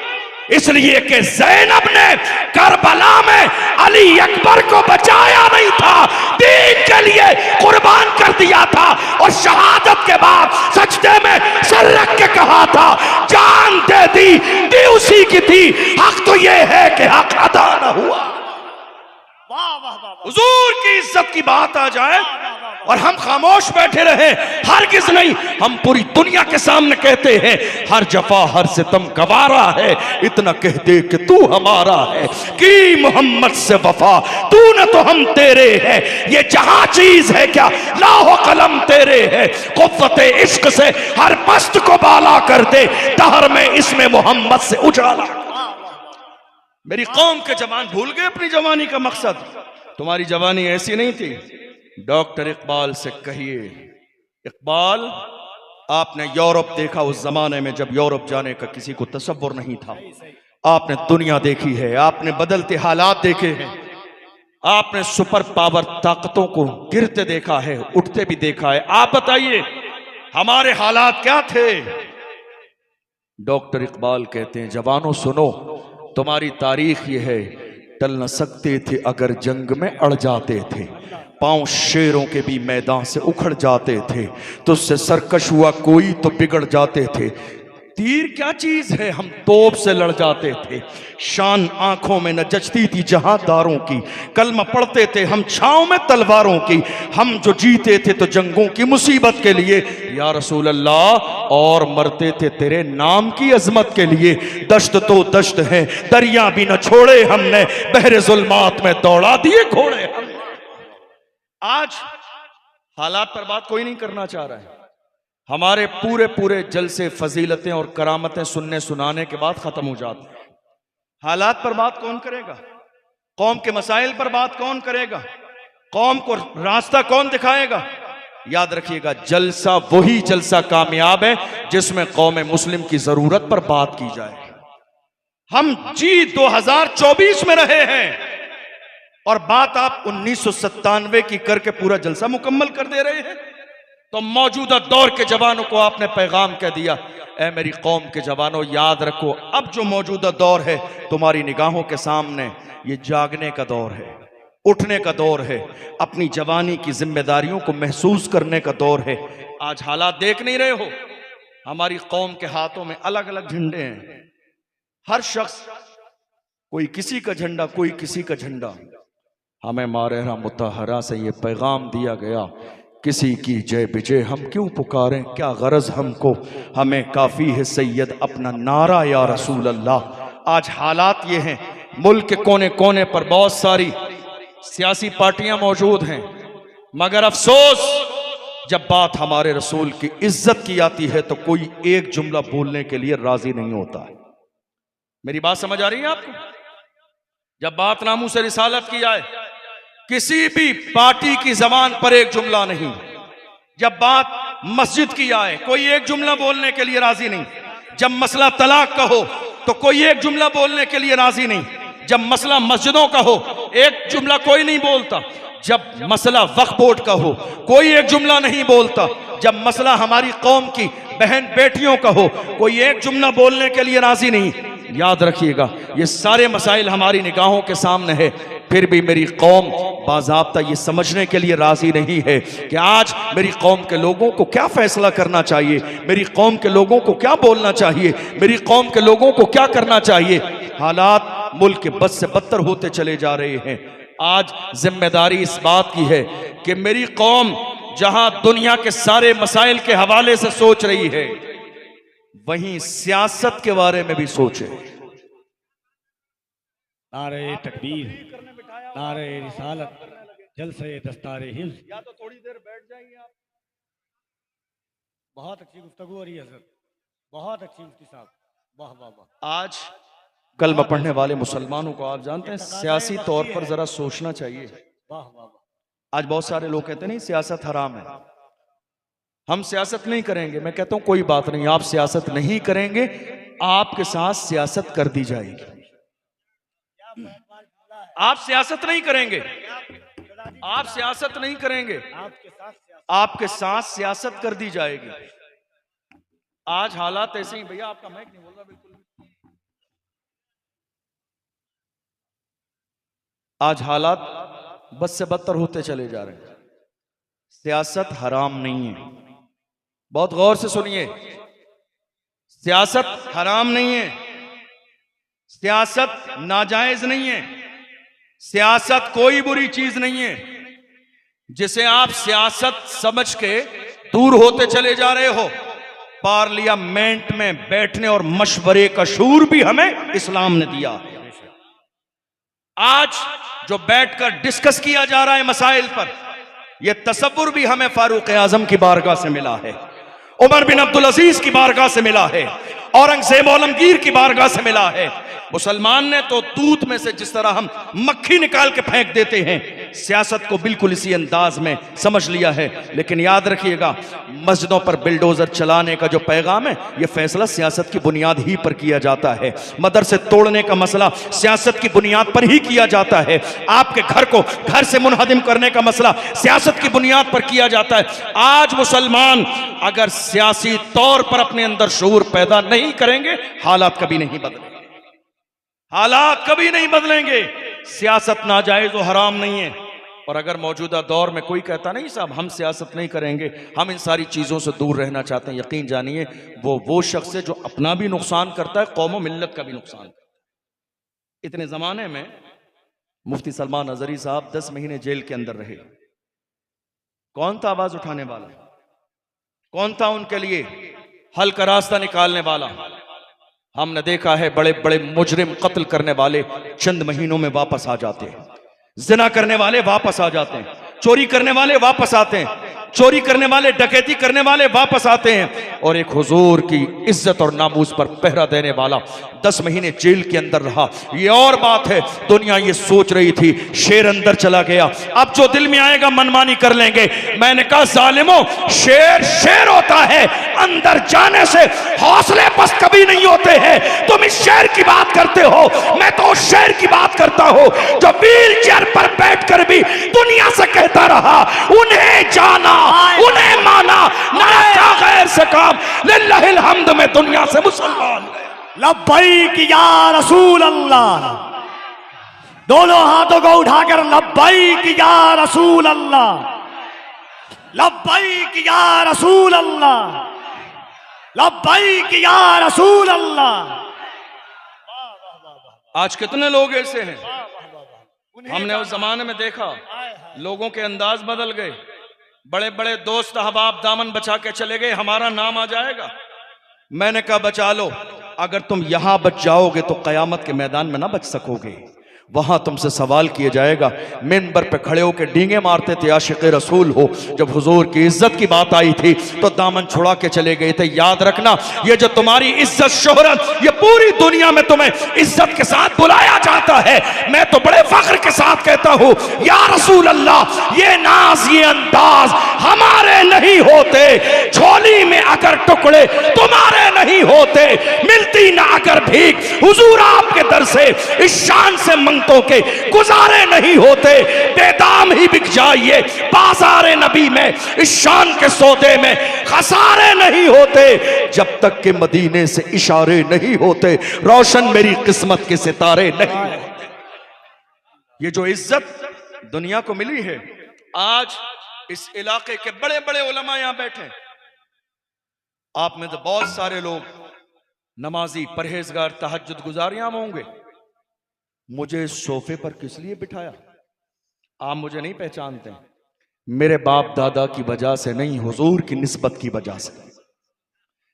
इसलिए कि ज़ैनब ने करबला में अली अकबर को बचाया नहीं था, दीन के लिए कुर्बान कर दिया था। और शहादत के बाद सजदे में सर रख के कहा था, जान दे दी उसी की थी, हक तो ये है कि हक अदा न हुआ। वाह वाह वाह, हुजूर की इज्जत की बात आ जाए और हम खामोश बैठे रहे, हरगिज नहीं। हम पूरी दुनिया के सामने कहते हैं, हर जफा हर सितम गवारा है, इतना कह दे कि तू हमारा है। कि मोहम्मद से वफा तू न तो हम तेरे हैं, ये जहां चीज है क्या लाहो कलम तेरे है। कुव्वत इश्क से हर मस्त को बाला कर दे, दहर में इसमें मोहम्मद से उजाला। मेरी कौम के जवान भूल गए अपनी जवानी का मकसद। तुम्हारी जवानी ऐसी नहीं थी। डॉक्टर इकबाल से कहिए, इकबाल आपने यूरोप देखा उस जमाने में जब यूरोप जाने का किसी को तसव्वुर नहीं था। आपने दुनिया देखी है, आपने बदलते हालात देखे हैं, आपने सुपर पावर ताकतों को गिरते देखा है, उठते भी देखा है। आप बताइए हमारे हालात क्या थे? डॉक्टर इकबाल कहते हैं, जवानों सुनो, तुम्हारी तारीख ये है, टल न सकते थे अगर जंग में अड़ जाते थे, पांव शेरों के भी मैदान से उखड़ जाते थे, तुझसे सरकश हुआ कोई तो बिगड़ जाते थे। तीर क्या चीज है, हम तोप से लड़ जाते थे, शान आंखों में न जचती थी जहांदारों की, कलमा पढ़ते थे हम छांव में तलवारों की, हम जो जीते थे तो जंगों की मुसीबत के लिए, या रसूल अल्लाह, और मरते थे तेरे नाम की अजमत के लिए। दश्त तो दश्त है, दरिया भी न छोड़े हमने, बहरे जुल्मात में दौड़ा दिए घोड़े हमने। आज हालात पर बात कोई नहीं करना चाह रहा है। हमारे पूरे पूरे जलसे, फजीलतें और करामतें सुनने सुनाने के बाद खत्म हो जाते हैं। हालात पर बात कौन करेगा? कौम के मसाइल पर बात कौन करेगा? कौम को रास्ता कौन दिखाएगा? याद रखिएगा, जलसा वही जलसा कामयाब है जिसमें कौम मुस्लिम की जरूरत पर बात की जाए। हम जी 2024 में रहे हैं और बात आप 1997 की करके पूरा जलसा मुकम्मल कर दे रहे हैं। तो मौजूदा दौर के जवानों को आपने पैगाम कह दिया, ऐ मेरी कौम के जवानों, याद रखो, अब जो मौजूदा दौर है तुम्हारी निगाहों के सामने, ये जागने का दौर है, उठने का दौर है, अपनी जवानी की जिम्मेदारियों को महसूस करने का दौर है। आज हालात देख नहीं रहे हो, हमारी कौम के हाथों में अलग अलग झंडे हैं। हर शख्स, कोई किसी का झंडा, कोई किसी का झंडा। हमें मारहरा मुतहरा से ये पैगाम दिया गया, किसी की जय विजय हम क्यों पुकारें, क्या गरज हमको, हमें काफी है सैयद अपना नारा या रसूल अल्लाह। आज हालात ये हैं, मुल्क के कोने कोने पर बहुत सारी सियासी पार्टियां मौजूद हैं, मगर अफसोस जब बात हमारे रसूल की इज्जत की आती है तो कोई एक जुमला बोलने के लिए राजी नहीं होता है। मेरी बात समझ आ रही है आपको? जब बात नामूस रिसालत की आए, किसी भी पार्टी की जबान पर एक जुमला नहीं। जब बात मस्जिद की आए, कोई एक जुमला बोलने के लिए राजी नहीं। जब मसला तलाक का हो तो कोई एक जुमला बोलने के लिए राजी नहीं। जब मसला मस्जिदों का हो, एक जुमला कोई नहीं बोलता। जब मसला वक्फ बोर्ड का हो, कोई एक जुमला नहीं बोलता। जब मसला हमारी कौम की बहन बेटियों का हो, कोई एक जुमला बोलने के लिए राजी नहीं। याद रखिएगा, ये सारे मसाइल हमारी निगाहों के सामने है, फिर भी मेरी कौम बाज़ाब्ता ये समझने के लिए राजी नहीं है कि आज मेरी कौम के लोगों को क्या फैसला करना चाहिए, मेरी कौम के लोगों को क्या बोलना चाहिए, मेरी कौम के लोगों को क्या करना चाहिए। हालात मुल्क के बद से बदतर होते चले जा रहे हैं। आज जिम्मेदारी इस बात की है कि मेरी कौम जहां दुनिया के सारे मसाइल के हवाले से सोच रही है, वहीं सियासत के बारे में भी सोचे। नारे तकबीर, नारे रिसालत, जलसे दस्तारे हिफ्ज़। या तो थोड़ी देर बैठ जाएंगे आप। बहुत अच्छी गुफ्तगू हो रही है सर, बहुत अच्छी मुफ्ती साहब, वाह वाह वाह। आज कलमा पढ़ने वाले मुसलमानों को आप जानते हैं, सियासी तौर पर जरा सोचना चाहिए। वाह वाह वाह। आज बहुत सारे लोग कहते नहीं सियासत हराम है, हम सियासत नहीं करेंगे। मैं कहता हूं कोई बात नहीं, आप सियासत नहीं करेंगे, आपके साथ सियासत कर दी जाएगी। आप सियासत नहीं करेंगे, आप सियासत नहीं करेंगे, आपके साथ सियासत कर दी जाएगी। आज हालात ऐसे ही, भैया आपका माइक नहीं बोल रहा बिल्कुल। आज हालात बद से बदतर होते चले जा रहे हैं। सियासत हराम नहीं है, बहुत गौर से सुनिए, सियासत हराम नहीं है, सियासत नाजायज नहीं है, सियासत कोई बुरी चीज नहीं है। जिसे आप सियासत समझ के दूर होते चले जा रहे हो, पार्लियामेंट में बैठने और मशवरे का शूर भी हमें इस्लाम ने दिया है। आज जो बैठकर डिस्कस किया जा रहा है मसाइल पर, यह तसव्वुर भी हमें फारूक आजम की बारगाह से मिला है, उमर बिन अब्दुल अजीज की बारगाह से मिला है, औरंगजेब आलमगीर की बारगाह से मिला है। मुसलमान ने तो दूध में से जिस तरह हम मक्खी निकाल के फेंक देते हैं, सियासत को बिल्कुल इसी अंदाज में समझ लिया है। लेकिन याद रखिएगा, मस्जिदों पर बिल्डोजर चलाने का जो पैगाम है, यह फैसला सियासत की बुनियाद ही पर किया जाता है। मदरसे तोड़ने का मसला सियासत की बुनियाद पर ही किया जाता है। आपके घर को घर से मुनहदिम करने का मसला सियासत की बुनियाद पर किया जाता है। आज मुसलमान अगर सियासी तौर पर अपने अंदर शऊर पैदा नहीं करेंगे, हालात कभी नहीं बदलेंगे, हालात कभी नहीं बदलेंगे। सियासत नाजायज और हराम नहीं है। और अगर मौजूदा दौर में कोई कहता नहीं साहब हम सियासत नहीं करेंगे, हम इन सारी चीज़ों से दूर रहना चाहते हैं, यकीन जानिए वो शख्स है जो अपना भी नुकसान करता है, कौम व मिल्लत का भी नुकसान करता है। इतने ज़माने में मुफ्ती सलमान अजहरी साहब 10 महीने जेल के अंदर रहे। कौन था आवाज़ उठाने वाला? कौन था उनके लिए हल का रास्ता निकालने वाला? हमने देखा है बड़े बड़े मुजरिम, कत्ल करने वाले चंद महीनों में वापस आ जाते हैं, जिना करने वाले वापस आ जाते हैं, चोरी करने वाले वापस आते हैं, चोरी करने वाले, डकैती करने वाले वापस आते हैं, और एक हुजूर की इज्जत और नामूस पर पहरा देने वाला 10 महीने जेल के अंदर रहा। ये और बात है, दुनिया ये सोच रही थी शेर अंदर चला गया, अब जो दिल में आएगा मनमानी कर लेंगे। मैंने कहा जालिमों, शेर शेर होता है, अंदर जाने से हौसले पस्त कभी नहीं होते हैं। तुम इस शेर की बात करते हो, मैं तो उस शेर की बात करता हूं जो व्हील चेयर पर बैठकर भी दुनिया से कहता रहा, उन्हें जाना, उन्हें माना, ना गैर से काम, लिल्लाहिल हम्द में दुनिया से मुसलमान। लब्बैक या रसूल अल्लाह, दोनों हाथों को उठाकर लब्बैक या रसूल अल्लाह, लब्बैक या रसूल अल्लाह, लब्बैक या रसूल अल्लाह। आज कितने लोग ऐसे हैं, हमने उस जमाने में देखा, लोगों के अंदाज बदल गए, बड़े बड़े दोस्त अहबाब दामन बचा के चले गए, हमारा नाम आ जाएगा। मैंने कहा बचा लो, अगर तुम यहां बच जाओगे तो कयामत के मैदान में ना बच सकोगे, वहां तुमसे सवाल किया जाएगा। मिंबर पे खड़े होकर डींगे मारते थे आशिक रसूल हो, जब हुजूर की इज्जत की बात आई थी तो दामन छुड़ा के चले गए थे। याद रखना, ये जो तुम्हारी इज्जत शोहरत, ये पूरी दुनिया में तुम्हें इज्जत के साथ बुलाया जाता है। मैं तो बड़े फख्र के साथ कहता हूं, या रसूल अल्लाह, ये नाज, ये अंदाज हमारे नहीं होते, झोली में अगर टुकड़े तुम्हारे नहीं होते, मिलती ना अगर भीख हुजूर आपके दर से, इस शान से तो के गुजारे नहीं होते, बेदाम ही बिक जाइए बाजारे नबी में, इस शान के सौदे में खसारे नहीं होते, जब तक के मदीने से इशारे नहीं होते, रोशन मेरी किस्मत के सितारे नहीं होते। ये जो इज्जत दुनिया को मिली है, आज इस इलाके के बड़े बड़े उलमा यहां बैठे, आप में तो बहुत सारे लोग नमाजी, परहेजगार, तहज्जुद गुजार यहां होंगे। मुझे सोफे पर किस लिए बिठाया? आप मुझे नहीं पहचानते, मेरे बाप दादा की वजह से नहीं, हुजूर की निस्बत की वजह से।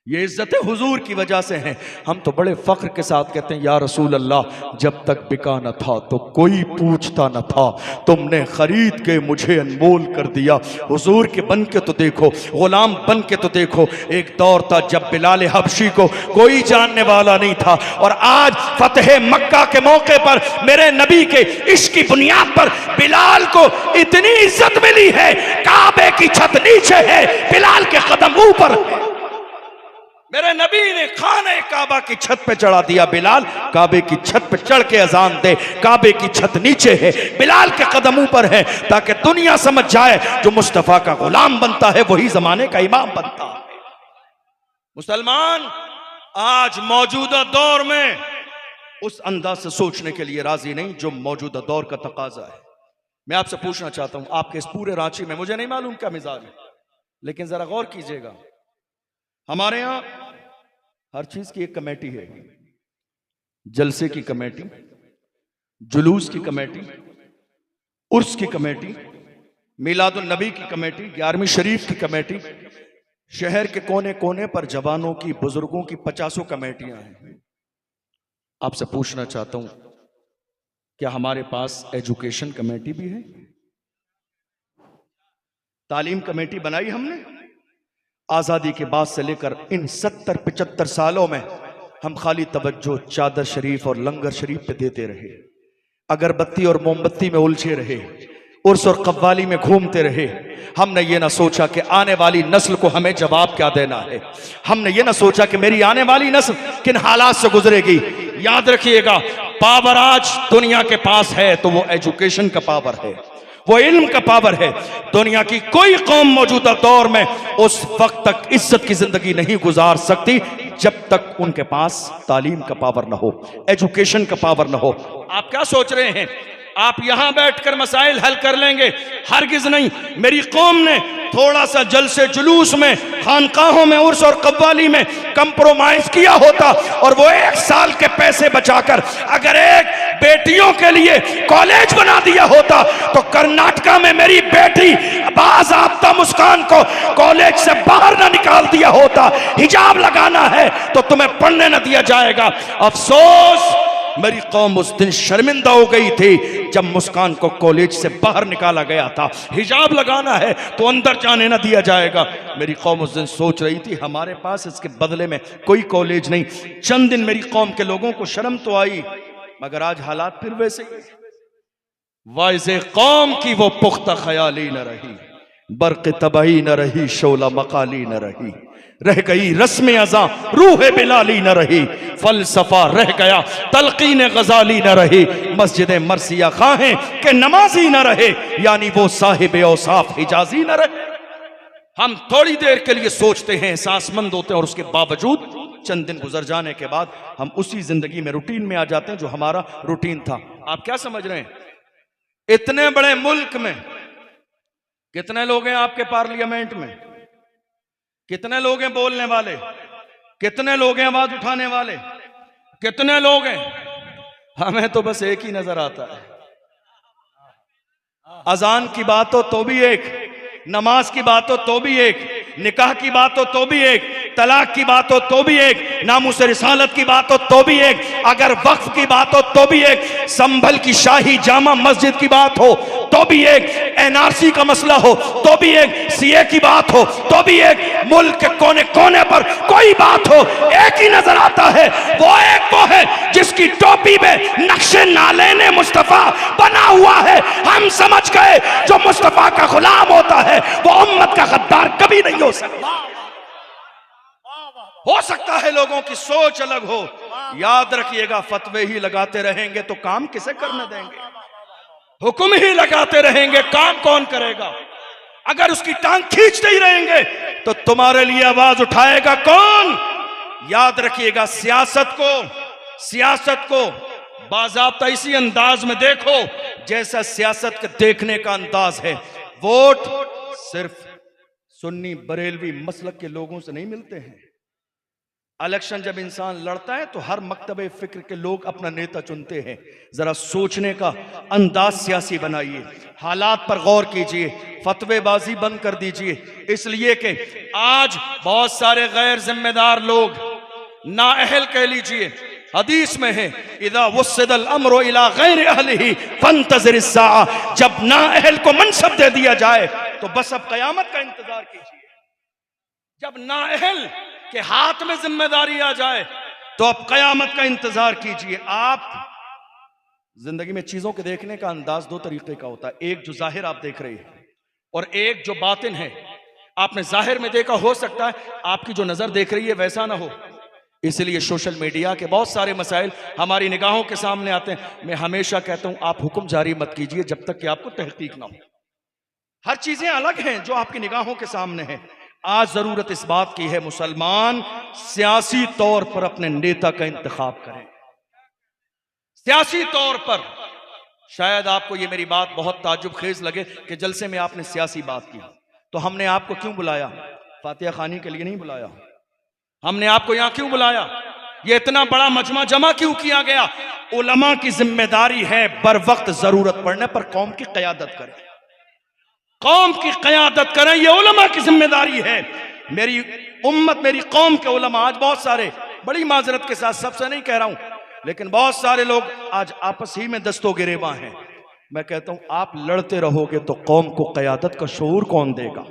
ये इज्जतें हुजूर की वजह से हैं। हम तो बड़े फख्र के साथ कहते हैं, या रसूल अल्लाह, जब तक बिका न था तो कोई पूछता न था, तुमने खरीद के मुझे अनमोल कर दिया। हुजूर के बन के तो देखो, गुलाम बन के तो देखो। एक दौर था जब बिलाल हबशी को कोई जानने वाला नहीं था, और आज फतेह मक्का के मौके पर मेरे नबी के इश्क की बुनियाद पर बिलाल को इतनी इज्जत मिली है, काबे की छत नीचे है, बिलाल के कदम ऊपर। मेरे नबी ने खाने काबा की छत पे चढ़ा दिया, बिलाल काबे की छत पे चढ़ के अजान दे, काबे की छत नीचे है, बिलाल के कदम ऊपर है, ताकि दुनिया समझ जाए जो मुस्तफा का गुलाम बनता है वही जमाने का इमाम बनता है। मुसलमान आज मौजूदा दौर में उस अंदाज से सोचने के लिए राजी नहीं जो मौजूदा दौर का तकाजा है। मैं आपसे पूछना चाहता हूं, आपके इस पूरे रांची में, मुझे नहीं मालूम क्या मिजाज है, लेकिन जरा गौर कीजिएगा, हमारे यहां हर चीज की एक कमेटी है, जलसे की कमेटी, जुलूस की कमेटी, उर्स की कमेटी, मिलादुन नबी की कमेटी, 11वीं शरीफ की कमेटी, शहर के कोने कोने पर जवानों की, बुजुर्गों की 50 कमेटियां हैं। आपसे पूछना चाहता हूं, क्या हमारे पास एजुकेशन कमेटी भी है? तालीम कमेटी बनाई हमने। आजादी के बाद से लेकर इन 70-75 सालों में हम खाली तवज्जो चादर शरीफ और लंगर शरीफ पे देते रहे, अगरबत्ती और मोमबत्ती में उलझे रहे, उर्स और कव्वाली में घूमते रहे। हमने ये ना सोचा कि आने वाली नस्ल को हमें जवाब क्या देना है, हमने ये ना सोचा कि मेरी आने वाली नस्ल किन हालात से गुजरेगी। याद रखिएगा, पावर आज दुनिया के पास है तो वो एजुकेशन का पावर है, वो इल्म का पावर है। दुनिया की कोई कौम मौजूदा दौर में उस वक्त तक इज्जत की जिंदगी नहीं गुजार सकती जब तक उनके पास तालीम का पावर ना हो, एजुकेशन का पावर ना हो। आप क्या सोच रहे हैं आप यहां बैठकर मसाइल हल कर लेंगे? हरगिज नहीं। मेरी कौम ने थोड़ा सा जलसे जुलूस में, खानकाहों में, उर्स और कव्वाली में कंप्रोमाइज किया होता और वो 1 साल के पैसे बचाकर अगर एक बेटियों के लिए कॉलेज बना दिया होता तो कर्नाटका में मेरी बेटी बाज़ाब्ता मुस्कान को कॉलेज से बाहर ना निकाल दिया होता। हिजाब लगाना है तो तुम्हें पढ़ने न दिया जाएगा। अफसोस मेरी कौम उस दिन शर्मिंदा हो गई थी जब मुस्कान को कॉलेज से बाहर निकाला गया था। हिजाब लगाना है तो अंदर जाने ना दिया जाएगा। मेरी कौम उस दिन सोच रही थी हमारे पास इसके बदले में कोई कॉलेज नहीं। चंद दिन मेरी कौम के लोगों को शर्म तो आई, मगर आज हालात फिर वैसे ही। वाइज़े कौम की वो पुख्ता ख्याली न रही, बर्क़ तबाही न रही, शोला मकाली न रही, रह गई रस्म अज़ा रूह बिलाली न रही, फलसफा रह गया तलकीन गजाली न रही, मस्जिद मरसिया खाहें के नमाजी न रहे, यानी वो साहिब औसाफ हिजाजी न रहे। हम थोड़ी देर के लिए सोचते हैं, एहसासमंद होते हैं, और उसके बावजूद चंद दिन गुजर जाने के बाद हम उसी जिंदगी में रूटीन में आ जाते हैं जो हमारा रूटीन था। आप क्या समझ रहे हैं? इतने बड़े मुल्क में कितने लोग हैं आपके पार्लियामेंट में? कितने लोग हैं बोलने वाले? कितने लोग हैं आवाज उठाने वाले? कितने लोग हैं? हमें तो बस एक ही नजर आता है। अजान की बात हो तो भी एक, नमाज की बात हो तो भी एक, निकाह की बात हो तो भी एक, तलाक की बात हो तो भी एक, नामुस रिसालत की बात हो तो भी एक, अगर वक्फ की बात हो तो भी एक, संभल की शाही जामा मस्जिद की बात हो तो भी एक, एनआरसी का मसला हो तो भी एक, सीए की बात हो तो भी एक, मुल्क के कोने कोने पर कोई बात हो एक ही नजर आता है। वो एक वो है जिसकी टोपी में नक्शे नालेने मुस्तफा बना हुआ है। हम समझ गए जो मुस्तफा का गुलाम होता है वो उम्मत का गद्दार कभी नहीं हो सकता। हो सकता है लोगों की सोच अलग हो, याद रखिएगा फतवे ही लगाते रहेंगे तो काम किसे करने देंगे? हुक्म ही लगाते रहेंगे, काम कौन करेगा? अगर उसकी टांग खींचते ही रहेंगे तो तुम्हारे लिए आवाज उठाएगा कौन? याद रखिएगा सियासत को बाज़ाब्ता इसी अंदाज में देखो जैसा सियासत के देखने का अंदाज है। वोट सिर्फ सुन्नी बरेलवी मसलक के लोगों से नहीं मिलते हैं। इलेक्शन जब इंसान लड़ता है तो हर मकतबे फिक्र के लोग अपना नेता चुनते हैं। जरा सोचने का अंदाज सियासी बनाइए, हालात पर गौर कीजिए, फतवेबाजी बंद कर दीजिए। इसलिए कि आज बहुत सारे गैर जिम्मेदार लोग, नाअहल कह लीजिए, हदीस में है इदा वुस्सिदल अम्रु इला गैर अहलिही फंतज़िर अस्साआ, जब नाअहल को मनसब दे दिया जाए तो बस अब कयामत का इंतजार कीजिए। जब नाअहल के हाथ में जिम्मेदारी आ जाए तो अब कयामत का इंतजार कीजिए। आप जिंदगी में चीजों के देखने का अंदाज दो तरीके का होता है, एक जो जाहिर आप देख रहे हैं और एक जो बातिन है। आपने जाहिर में देखा, हो सकता है आपकी जो नजर देख रही है वैसा ना हो, इसलिए सोशल मीडिया के बहुत सारे मसाइल हमारी निगाहों के सामने आते हैं। मैं हमेशा कहता हूं आप हुक्म जारी मत कीजिए जब तक कि आपको तहकीक ना हो। हर चीजें अलग हैं जो आपकी निगाहों के सामने है। आज जरूरत इस बात की है मुसलमान सियासी तौर पर अपने नेता का इंतखाब करें। सियासी तौर पर शायद आपको ये मेरी बात बहुत ताज्जुब खेज लगे कि जलसे में आपने सियासी बात की, तो हमने आपको क्यों बुलाया? फातिहा खानी के लिए नहीं बुलाया। हमने आपको यहां क्यों बुलाया? ये इतना बड़ा मजमा जमा क्यों किया गया? उलमा की जिम्मेदारी है बर वक्त जरूरत पड़ने पर कौम की क़यादत करें, कौम की क़यादत करें, ये उलमा की जिम्मेदारी है। मेरी उम्मत, मेरी कौम के उलमा आज बहुत सारे, बड़ी माजरत के साथ सबसे नहीं कह रहा हूं, लेकिन बहुत सारे लोग आज आपस ही में दस्तों गिरेबां हैं। मैं कहता हूं आप लड़ते रहोगे तो कौम को क़यादत का शऊर कौन देगा?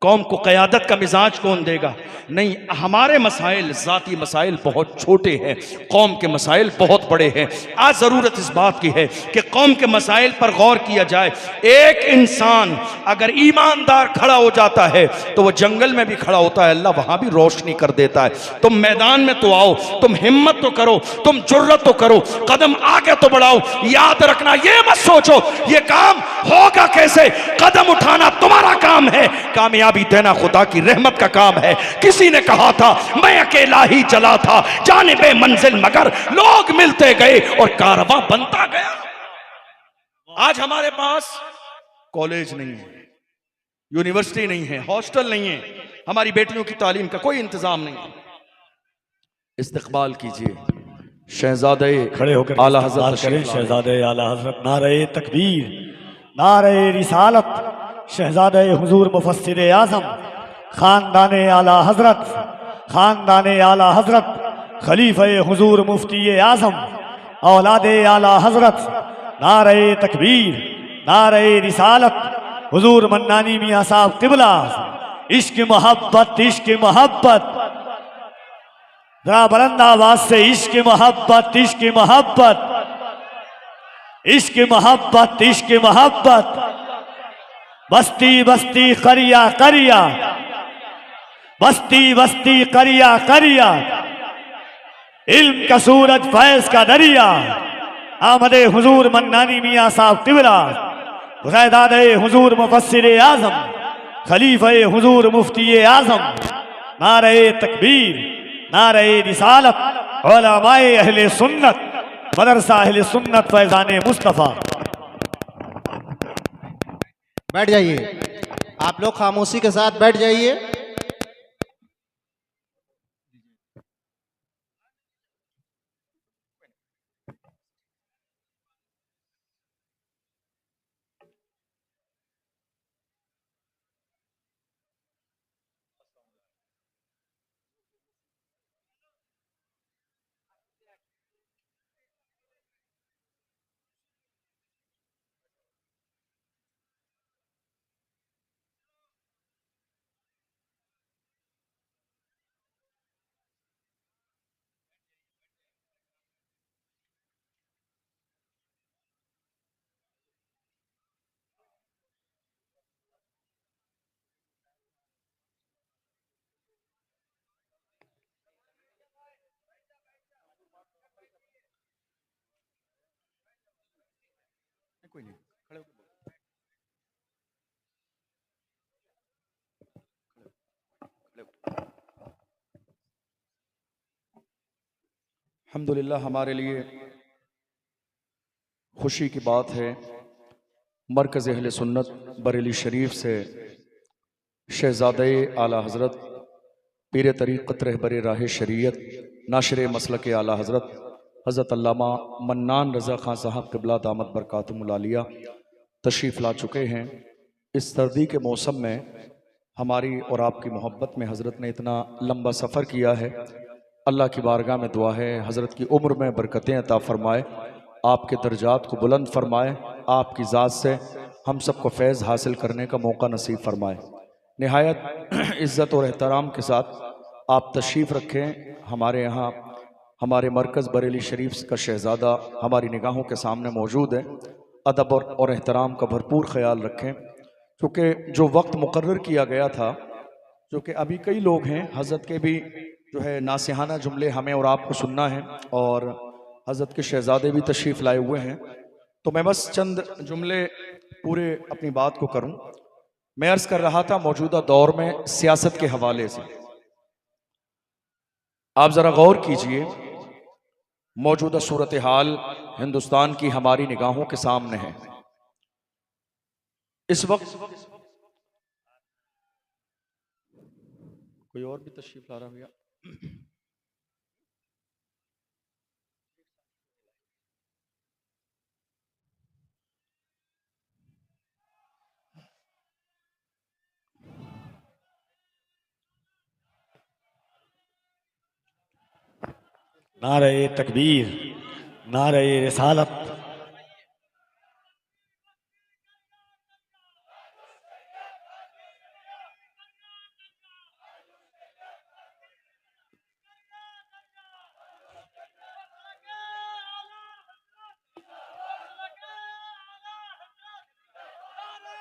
कौम को क़यादत का मिजाज कौन देगा? नहीं, हमारे मसाइल, ज़ाती मसाइल बहुत छोटे हैं, कौम के मसाइल बहुत बड़े हैं। आज ज़रूरत इस बात की है कि कौम के मसाइल पर गौर किया जाए। एक इंसान अगर ईमानदार खड़ा हो जाता है तो वह जंगल में भी खड़ा होता है, अल्लाह वहाँ भी रोशनी कर देता है। तुम मैदान में तो आओ, तुम हिम्मत तो करो, तुम जुर्रत तो करो, कदम आगे तो बढ़ाओ। याद रखना, ये मत सोचो ये काम होगा कैसे, कदम उठाना तुम्हारा काम है, कामयाबी देना खुदा की रहमत का काम है। किसी ने कहा था मैं अकेला ही चला था जानिबे मंजिल, मगर लोग मिलते गए और कारवां बनता गया। आज हमारे पास कॉलेज नहीं है, यूनिवर्सिटी नहीं है, हॉस्टल नहीं है, हमारी बेटियों की तालीम का कोई इंतजाम नहीं है। इस्तकबाल कीजिए शहजादे खड़े होकर आला हज़रत शहजादे आला हज़रत। नारे तकबीर, नारे रिसालत, शहजादे हुजूर मुफस्सिर आज़म, खानदाने आला हज़रत, खानदाने आला हज़रत, खलीफे हुजूर मुफ्ती आज़म, औलादे आला हजरत, नारे तकबीर, नारे रिसालत, हुजूर मन्नानी मियाँ साहब किबला, इश्क मोहब्बत, इश्क मोहब्बत, जरा बुलंद आवाज से इश्क मोहब्बत, इश्क मोहब्बत, इश्क मोहब्बत, इश्क मोहब्बत। बस्ती बस्ती करिया करिया, बस्ती बस्ती करिया करिया, इल्म का सूरज फैज का दरिया, आमदे हुजूर मन्नानी मियाँ साहब किबला, ग़ैदादे हुजूर मुफस्सिर आज़म, खलीफे हुजूर मुफ्ती आज़म, नारे तकबीर, नारे रिसालत, उलमाए अहले सुन्नत, मदरसा अहले सुन्नत फैज़ान मुस्तफ़ा। बैठ जाइए, आप लोग खामोशी के साथ बैठ जाइए। अल्हम्दुलिल्लाह, हमारे लिए खुशी की बात है, मरकज़ अहले सुन्नत बरेली शरीफ से शहज़ादे आला हज़रत, पीर तरीक़त रहबर राह शरीयत, नाशर मसलक आला हज़रत हज़रत अल्लामा मन्नान रज़ा ख़ान साहब क़िबला दामत बरकातुहुल आलिया तशरीफ़ ला चुके हैं। इस सर्दी के मौसम में हमारी और आपकी मोहब्बत में हज़रत ने इतना लंबा सफ़र किया है। अल्लाह की बारगाह में दुआ है हज़रत की उम्र में बरकतें अता फ़रमाए, आपके दर्जात को बुलंद फरमाए, आपकी ज़ात से हम सबको फैज़ हासिल करने का मौका नसीब फरमाए। निहायत इज़्ज़त और एहतराम के साथ आप तशरीफ़ रखें। हमारे यहाँ हमारे मरकज़ बरेली शरीफ का शहज़ादा हमारी निगाहों के सामने मौजूद है। अदब और एहतराम का भरपूर ख्याल रखें, क्योंकि जो वक्त मुकर्रर किया गया था, जो कि अभी कई लोग हैं, हज़रत के भी जो है नासिहाना जुमले हमें और आपको सुनना है, और हज़रत के शहज़ादे भी तशरीफ़ लाए हुए हैं, तो मैं बस चंद जुमले पूरे अपनी बात को करूं। मैं अर्ज़ कर रहा था मौजूदा दौर में सियासत के हवाले से आप ज़रा गौर कीजिए। मौजूदा सूरत हाल हिंदुस्तान की हमारी निगाहों के सामने है। इस वक्त कोई और भी तशरीफ ला रहा भैया? नारे तकबीर, नारे रिसालत,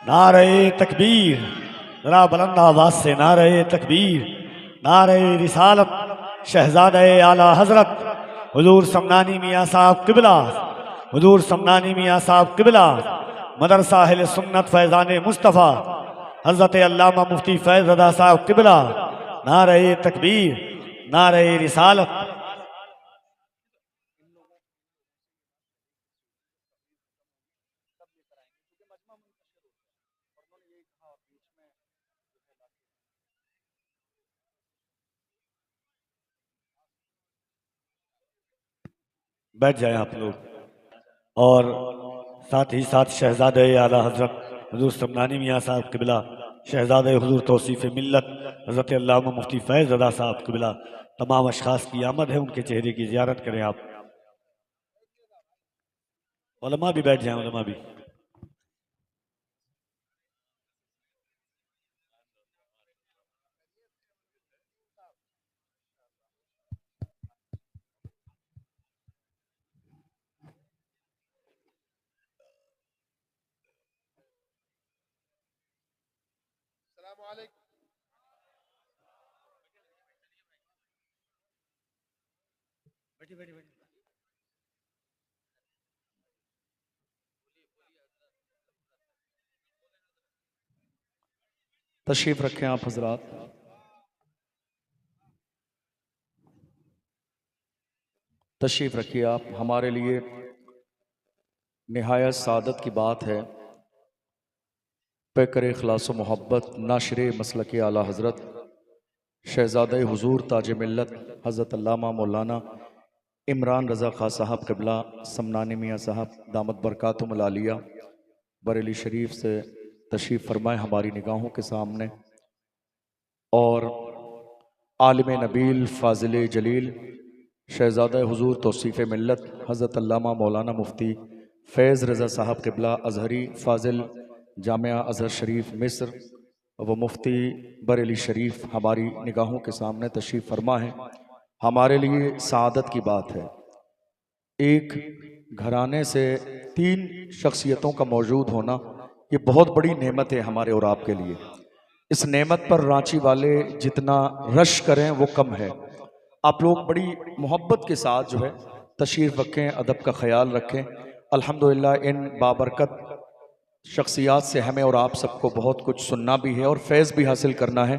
नारे तकबीर, जरा बुलंद आवाज से नारे तकबीर, नारे रिसालत, शहजादे आला हजरत हुजूर समनानी मियाँ साहब किबला, हुजूर समनानी मियाँ साहब किबला, मदरसा अहले सुन्नत फैज़ान मुस्तफ़ा, हजरत अल्लामा मुफ्ती फैज़ रज़ा साहब किबला, नारे तकबीर, नारे रिसालत। बैठ जाए आप लोग, और साथ ही साथ शहजादे आला हजरत हुजूर समनानी मियाँ साहब किबला, शहजादे हुजूर तौसीफ़ मिल्लत हजरत अल्लामा मुफ्ती फैज़ रज़ा साहब किबला, तमाम अशखास की आमद है, उनके चेहरे की ज़ियारत करें आप। उलमा भी बैठ जाएं, उलमा भी। बैठी बैठी बैठी। तशरीफ रखें आप हजरात। तशरीफ रखिए आप। हमारे लिए निहायत सादत की बात है पैकर इखलास मोहब्बत नाशरे मसलक आला हज़रत शहज़ादे हुजूर ताज मिल्लत हज़रत अल्लामा मौलाना इमरान रज़ा खां साहब क़िबला समनानी मियाँ साहब दामत बरकातुहुल आलिया बरेली शरीफ से तशरीफ़ फरमाए हमारी निगाहों के सामने। और आलिम नबील फ़ाज़िल जलील शहज़ादा हुजूर तौसीफ़ मिल्लत हज़रत अल्लामा मौलाना मुफ्ती फ़ैज़ रज़ा साहब क़िबला अज़हरी फ़ाज़िल जामिया अज़हर शरीफ मिस्र व मुफ्ती बरेली शरीफ हमारी निगाहों के सामने तशरीफ़ फरमा है। हमारे लिए सादत की बात है एक घराने से 3 शख्सियतों का मौजूद होना, ये बहुत बड़ी नेमत है हमारे और आपके लिए। इस नेमत पर रांची वाले जितना रश करें वो कम है। आप लोग बड़ी मोहब्बत के साथ जो है तशरीफ़ रखें, अदब का ख्याल रखें। अल्हम्दुलिल्लाह इन बाबरकत शख्सियात से हमें और आप सबको बहुत कुछ सुनना भी है और फैज़ भी हासिल करना है।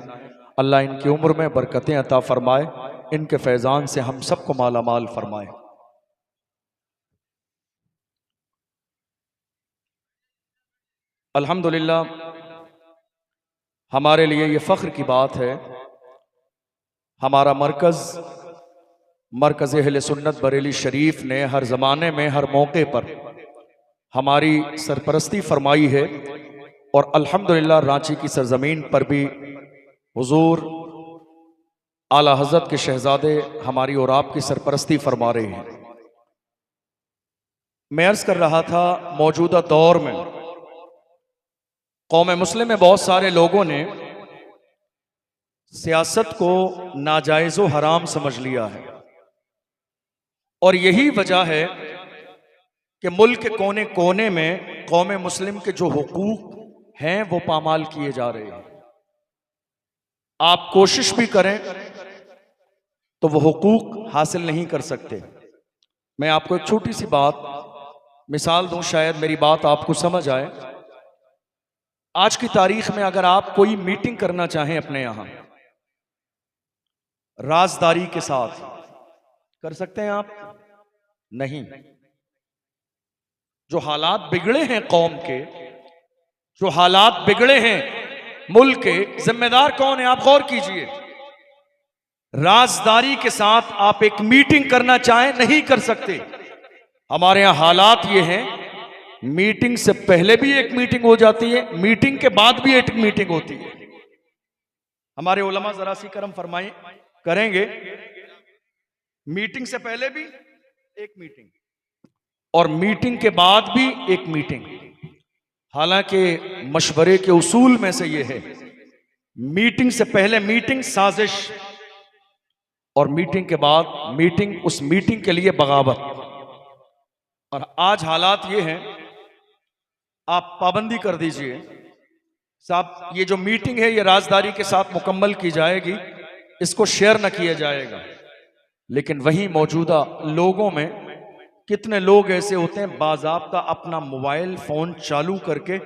अल्लाह इनकी उम्र में बरकतें अता फरमाए, इनके फैज़ान से हम सबको माला माल फरमाए। अल्हम्दुलिल्लाह हमारे लिए ये फ़ख्र की बात है, हमारा मरकज़ अहले सुन्नत बरेली शरीफ ने हर ज़माने में हर मौके पर हमारी सरपरस्ती फरमाई है। और अल्हम्दुलिल्लाह रांची की सरजमीन पर भी हुजूर आला हज़रत के शहजादे हमारी और आपकी सरपरस्ती फरमा रहे हैं। मैं अर्ज़ कर रहा था मौजूदा दौर में कौम मुस्लिम में बहुत सारे लोगों ने सियासत को नाजायज़ व हराम समझ लिया है और यही वजह है कि मुल्क के कोने कोने में कौम मुस्लिम के जो हुकूक हैं वो पामाल किए जा रहे हैं। आप कोशिश भी करें तो वो हुकूक हासिल नहीं कर सकते। मैं आपको एक छोटी सी बात मिसाल दूं, शायद मेरी बात आपको समझ आए। आज की तारीख में अगर आप कोई मीटिंग करना चाहें अपने यहां राजदारी के साथ, कर सकते हैं आप? नहीं। जो हालात बिगड़े हैं कौम के, जो हालात बिगड़े हैं मुल्क के, जिम्मेदार कौन है? आप गौर कीजिए। राजदारी के साथ आप एक मीटिंग करना चाहें नहीं कर सकते। हमारे यहां हालात ये हैं, मीटिंग से पहले भी एक मीटिंग हो जाती है, मीटिंग के बाद भी एक मीटिंग होती है। हमारे उलमा जरा सी करम फरमाएं, करेंगे मीटिंग से पहले भी एक मीटिंग और मीटिंग के बाद भी एक मीटिंग। हालांकि मशवरे के उसूल में से यह है, मीटिंग से पहले मीटिंग साजिश और मीटिंग के बाद मीटिंग, उस मीटिंग के लिए बगावत। और आज हालात ये हैं, आप पाबंदी कर दीजिए साहब, ये जो मीटिंग है ये राजदारी के साथ मुकम्मल की जाएगी, इसको शेयर न किया जाएगा। लेकिन वहीं मौजूदा लोगों में कितने लोग ऐसे होते हैं बाज़ाब्ता अपना मोबाइल फोन चालू करके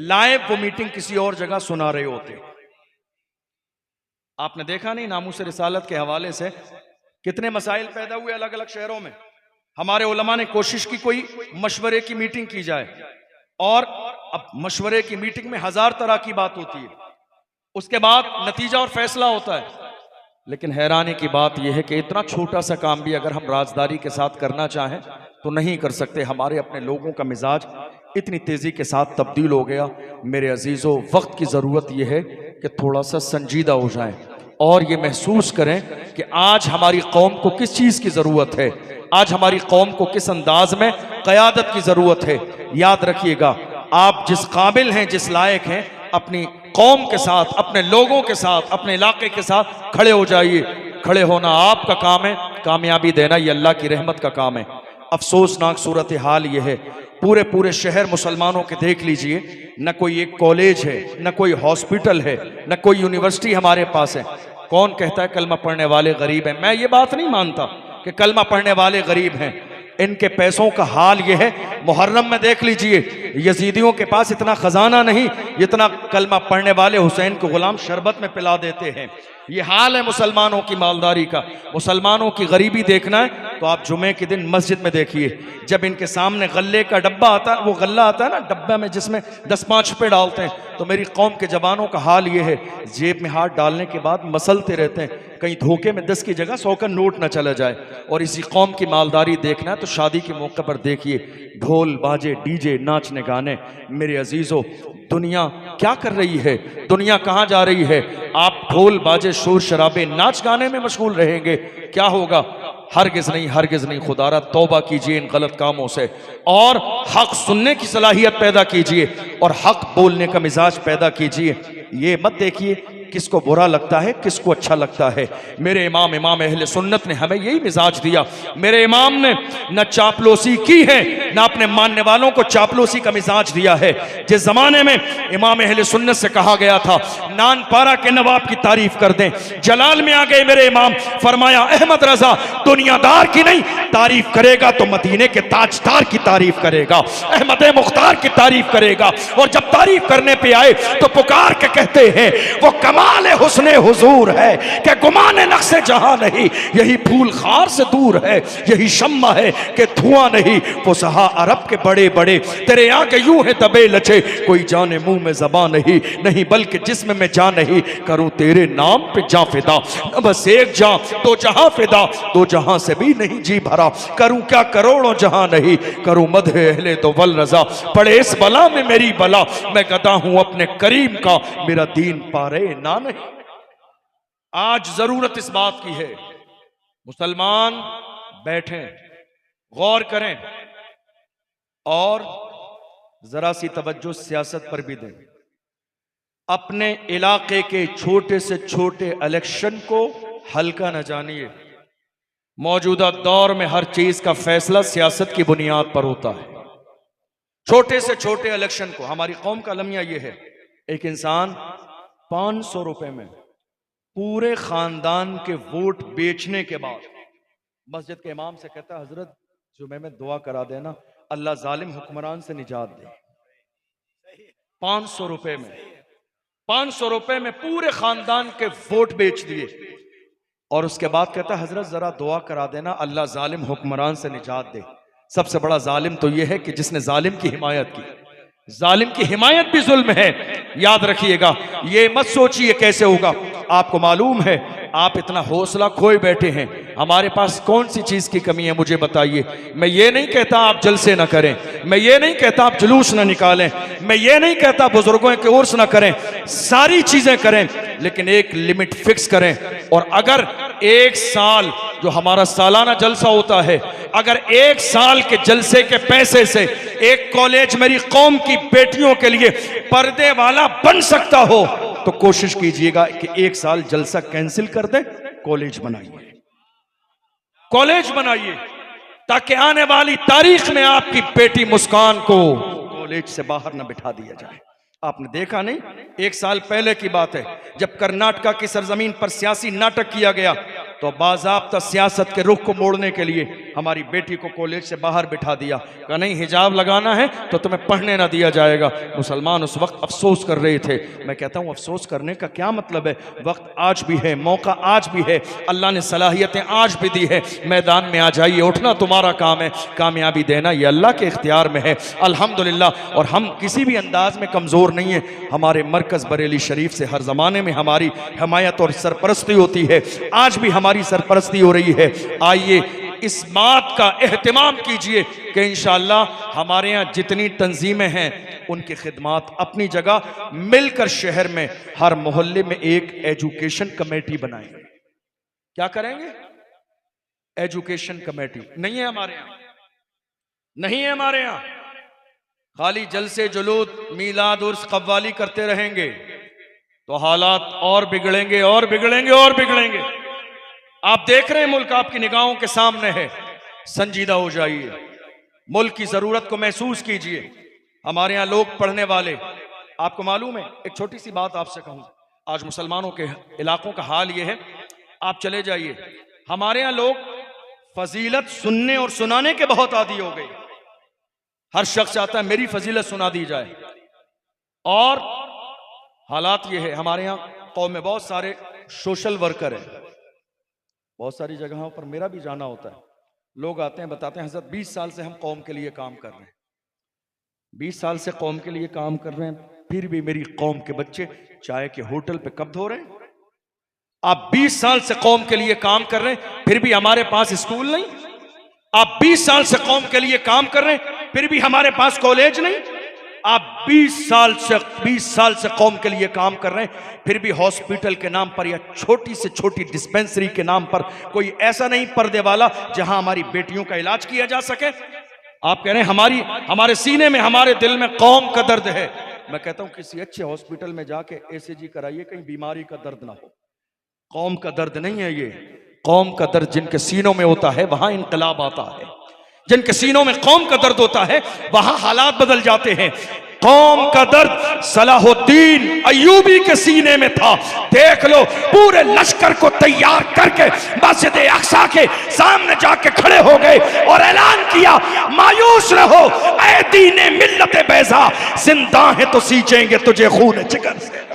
लाइव वो मीटिंग किसी और जगह सुना रहे होते हैं। आपने देखा नहीं, नामूस रिसालत के हवाले से कितने मसाइल पैदा हुए अलग अलग शहरों में। हमारे उलमा ने कोशिश की कोई मशवरे की मीटिंग की जाए, और अब मशवरे की मीटिंग में 1000 तरह की बात होती है, उसके बाद नतीजा और फैसला होता है। लेकिन हैरानी की बात यह है कि इतना छोटा सा काम भी अगर हम राजदारी के साथ करना चाहें तो नहीं कर सकते। हमारे अपने लोगों का मिजाज इतनी तेजी के साथ तब्दील हो गया। मेरे अजीजों, वक्त की जरूरत यह है कि थोड़ा सा संजीदा हो जाएं और ये महसूस करें कि कि आज हमारी कौम को किस चीज़ की ज़रूरत है, आज हमारी कौम को किस अंदाज में क़यादत की ज़रूरत है। याद रखिएगा, आप जिस काबिल हैं, जिस लायक हैं, अपनी कौम के साथ, अपने लोगों के साथ, अपने इलाके के साथ खड़े हो जाइए। खड़े होना आपका काम है, कामयाबी देना ये अल्लाह की रहमत का काम है। अफसोसनाक सूरत हाल ये है, पूरे पूरे शहर मुसलमानों के देख लीजिए, न कोई एक कॉलेज है, न कोई हॉस्पिटल है, न कोई यूनिवर्सिटी हमारे पास है। कौन कहता है कलमा पढ़ने वाले गरीब हैं? मैं ये बात नहीं मानता कि कलमा पढ़ने वाले गरीब हैं। इनके पैसों का हाल ये है, मुहर्रम में देख लीजिए, यजीदियों के पास इतना खजाना नहीं जितना कलमा पढ़ने वाले हुसैन को गुलाम शरबत में पिला देते हैं। ये हाल है मुसलमानों की मालदारी का। मुसलमानों की गरीबी देखना है तो आप जुमे के दिन मस्जिद में देखिए, जब इनके सामने गल्ले का डब्बा आता है, वो गल्ला आता है ना डब्बा में जिसमें 10-5 रुपये डालते हैं, तो मेरी कौम के जवानों का हाल ये है, जेब में हाथ डालने के बाद मसलते रहते हैं, कहीं धोखे में 10 की जगह 100 का नोट न चला जाए। और इसी कौम की मालदारी देखना है तो शादी के मौके पर देखिए, ढोल बाजे, डीजे, नाचने गाने। मेरे अजीजों, दुनिया क्या कर रही है, दुनिया कहाँ जा रही है? आप ढोल बाजे, शोर शराबे, नाच गाने में मशगूल रहेंगे, क्या होगा? हरगिज़ नहीं, हरगिज़ नहीं। खुदारा तौबा कीजिए इन गलत कामों से और हक सुनने की सलाहियत पैदा कीजिए और हक बोलने का मिजाज पैदा कीजिए। ये मत देखिए किसको बुरा लगता है, किसको अच्छा लगता है। मेरे इमाम अहले सुन्नत ने हमें यही मिजाज दिया। मेरे इमाम ने न चापलूसी की है, न अपने मानने वालों को चापलूसी का मिजाज दिया है। जिस जमाने में इमाम अहले सुन्नत से कहा गया था नानपारा के नवाब की तारीफ कर दें, जलाल में आ गए मेरे इमाम, फरमाया अहमद रजा दुनियादार की नहीं तारीफ करेगा तो मदीने के ताजदार की तारीफ करेगा, अहमद मुख्तार की तारीफ करेगा। और जब तारीफ करने पे आए तो पुकार के कहते हैं वो कमाल हुस्ने हुजूर है कि गुमाने नक्शे जहां नहीं, यही फूल खार से दूर है, यही शम्मा है कि धुआं नहीं। वो सहा अरब के बड़े बड़े तेरे आगे यूं है दबे लचे, कोई जाने मुंह में ज़बान नहीं, नहीं बल्कि जिस्म में जान नहीं। करूं तेरे नाम पे जा फिदा, बस एक जा तो जहां फिदा, दो जहां से भी नहीं जी भरा। करूं क्या करोड़ों जहां नहीं, करूं मदह अहले तो वल रजा। पड़े इस बला में मेरी बला, मैं गदा हूं अपने करीम का, मेरा दीन पारे ना नहीं। आज जरूरत इस बात की है, मुसलमान बैठें, गौर करें और जरा सी तवज्जो सियासत पर भी दें। अपने इलाके के छोटे से छोटे इलेक्शन को हल्का न जानिए। मौजूदा दौर में हर चीज का फैसला सियासत की बुनियाद पर होता है। छोटे से छोटे इलेक्शन को, हमारी कौम का अलमिया यह है, एक इंसान 500 रुपए में पूरे खानदान के वोट बेचने के बाद मस्जिद के इमाम से कहता है हजरत जुमे में दुआ करा देना अल्लाह जालिम हुक्मरान से निजात दे। 500 रुपए में, 500 रुपए में पूरे खानदान के वोट बेच दिए और उसके बाद कहता है हजरत जरा दुआ करा देना अल्लाह जालिम हुक्मरान से निजात दे। सबसे बड़ा जालिम तो यह है कि जिसने जालिम की हिमायत की। जालिम की हिमायत भी जुल्म है, याद रखिएगा। ये मत सोचिए कैसे होगा। आपको मालूम है आप इतना हौसला खोए बैठे हैं, हमारे पास कौन सी चीज की कमी है मुझे बताइए। मैं ये नहीं कहता आप जलसे ना करें, मैं ये नहीं कहता आप जुलूस ना निकालें, मैं ये नहीं कहता बुजुर्गों के उर्स ना करें, सारी चीजें करें, लेकिन एक लिमिट फिक्स करें। और अगर एक साल जो हमारा सालाना जलसा होता है, अगर एक साल के जलसे के पैसे से एक कॉलेज मेरी कौम की बेटियों के लिए पर्दे वाला बन सकता हो तो कोशिश कीजिएगा कि एक साल जलसा कैंसिल कर दें, कॉलेज बनाइए, कॉलेज बनाइए, ताकि आने वाली तारीख में आपकी बेटी मुस्कान को कॉलेज से बाहर न बिठा दिया जाए। आपने देखा नहीं, एक साल पहले की बात है जब कर्नाटका की सरजमीन पर सियासी नाटक किया गया तो बाज़ाब्ता सियासत के रुख को मोड़ने के लिए हमारी बेटी को कॉलेज से बाहर बिठा दिया। कहा नहीं हिजाब लगाना है तो तुम्हें पढ़ने ना दिया जाएगा। मुसलमान उस वक्त अफसोस कर रहे थे। मैं कहता हूँ अफसोस करने का क्या मतलब है, वक्त आज भी है, मौका आज भी है, अल्लाह ने सलाहियतें आज भी दी है। मैदान में आ जाइए, उठना तुम्हारा काम है, कामयाबी देना ये अल्लाह के इख्तियार में है अल्हम्दुलिल्लाह। और हम किसी भी अंदाज में कमज़ोर नहीं है। हमारे मरकज़ बरेली शरीफ से हर ज़माने में हमारी हमायत और सरपरस्ती होती है, आज भी हमारी सरपरस्ती हो रही है। आइए इस बात का एहतिमाम कीजिए कि इंशाअल्लाह हमारे यहाँ जितनी तंजीमें हैं उनकी खिदमात अपनी जगह, मिलकर शहर में हर मोहल्ले में एक एजुकेशन कमेटी बनाएंगे। क्या करेंगे? एजुकेशन कमेटी नहीं है हमारे यहां, नहीं है हमारे यहां। खाली जलसे जुलूस मीलाद उर्स कव्वाली करते रहेंगे तो हालात और बिगड़ेंगे और बिगड़ेंगे और बिगड़ेंगे। आप देख रहे हैं मुल्क आपकी निगाहों के सामने है, संजीदा हो जाइए, मुल्क की जरूरत को महसूस कीजिए। हमारे यहां लोग पढ़ने वाले, आपको मालूम है, एक छोटी सी बात आपसे कहूं, आज मुसलमानों के इलाकों का हाल यह है, आप चले जाइए, हमारे यहां लोग फजीलत सुनने और सुनाने के बहुत आदी हो गए। हर शख्स चाहता है मेरी फजीलत सुना दी जाए। और हालात ये है, हमारे यहाँ कौम में बहुत सारे सोशल वर्कर हैं, बहुत सारी जगहों पर मेरा भी जाना होता है। लोग आते हैं बताते हैं हज़रत 20 साल से हम कौम के लिए काम कर रहे हैं, 20 साल से कौम के लिए काम कर रहे हैं, फिर भी मेरी कौम के बच्चे चाय के होटल पे कब धो रहे हैं? आप 20 साल से कौम के लिए काम कर रहे हैं, फिर भी हमारे पास स्कूल नहीं। आप 20 साल से कौम के लिए काम कर रहे हैं, फिर भी हमारे पास कॉलेज नहीं। आप 20 साल से कौम के लिए काम कर रहे हैं, फिर भी हॉस्पिटल के नाम पर या छोटी से छोटी डिस्पेंसरी के नाम पर कोई ऐसा नहीं पर्दे वाला जहां हमारी बेटियों का इलाज किया जा सके। आप कह रहे हैं हमारे सीने में, हमारे दिल में कौम का दर्द है। मैं कहता हूं किसी अच्छे हॉस्पिटल में जाके ECG कराइए, कहीं बीमारी का दर्द ना हो। कौम का दर्द नहीं है ये, कौम का दर्द जिनके सीनों में होता है वहां इंकलाब आता है। जिनके सीनों में कौम का दर्द होता है वहां हालात बदल जाते हैं। कौम का दर्द सलाहुद्दीन अय्यूबी के सीने में था। देख लो, पूरे लश्कर को तैयार करके मस्जिद अक्सा के सामने जाके खड़े हो गए और ऐलान किया, मायूस रहो ऐ दीने मिल्लत बैज़ा, जिंदा है तो सींचेंगे तुझे खून जिगर से।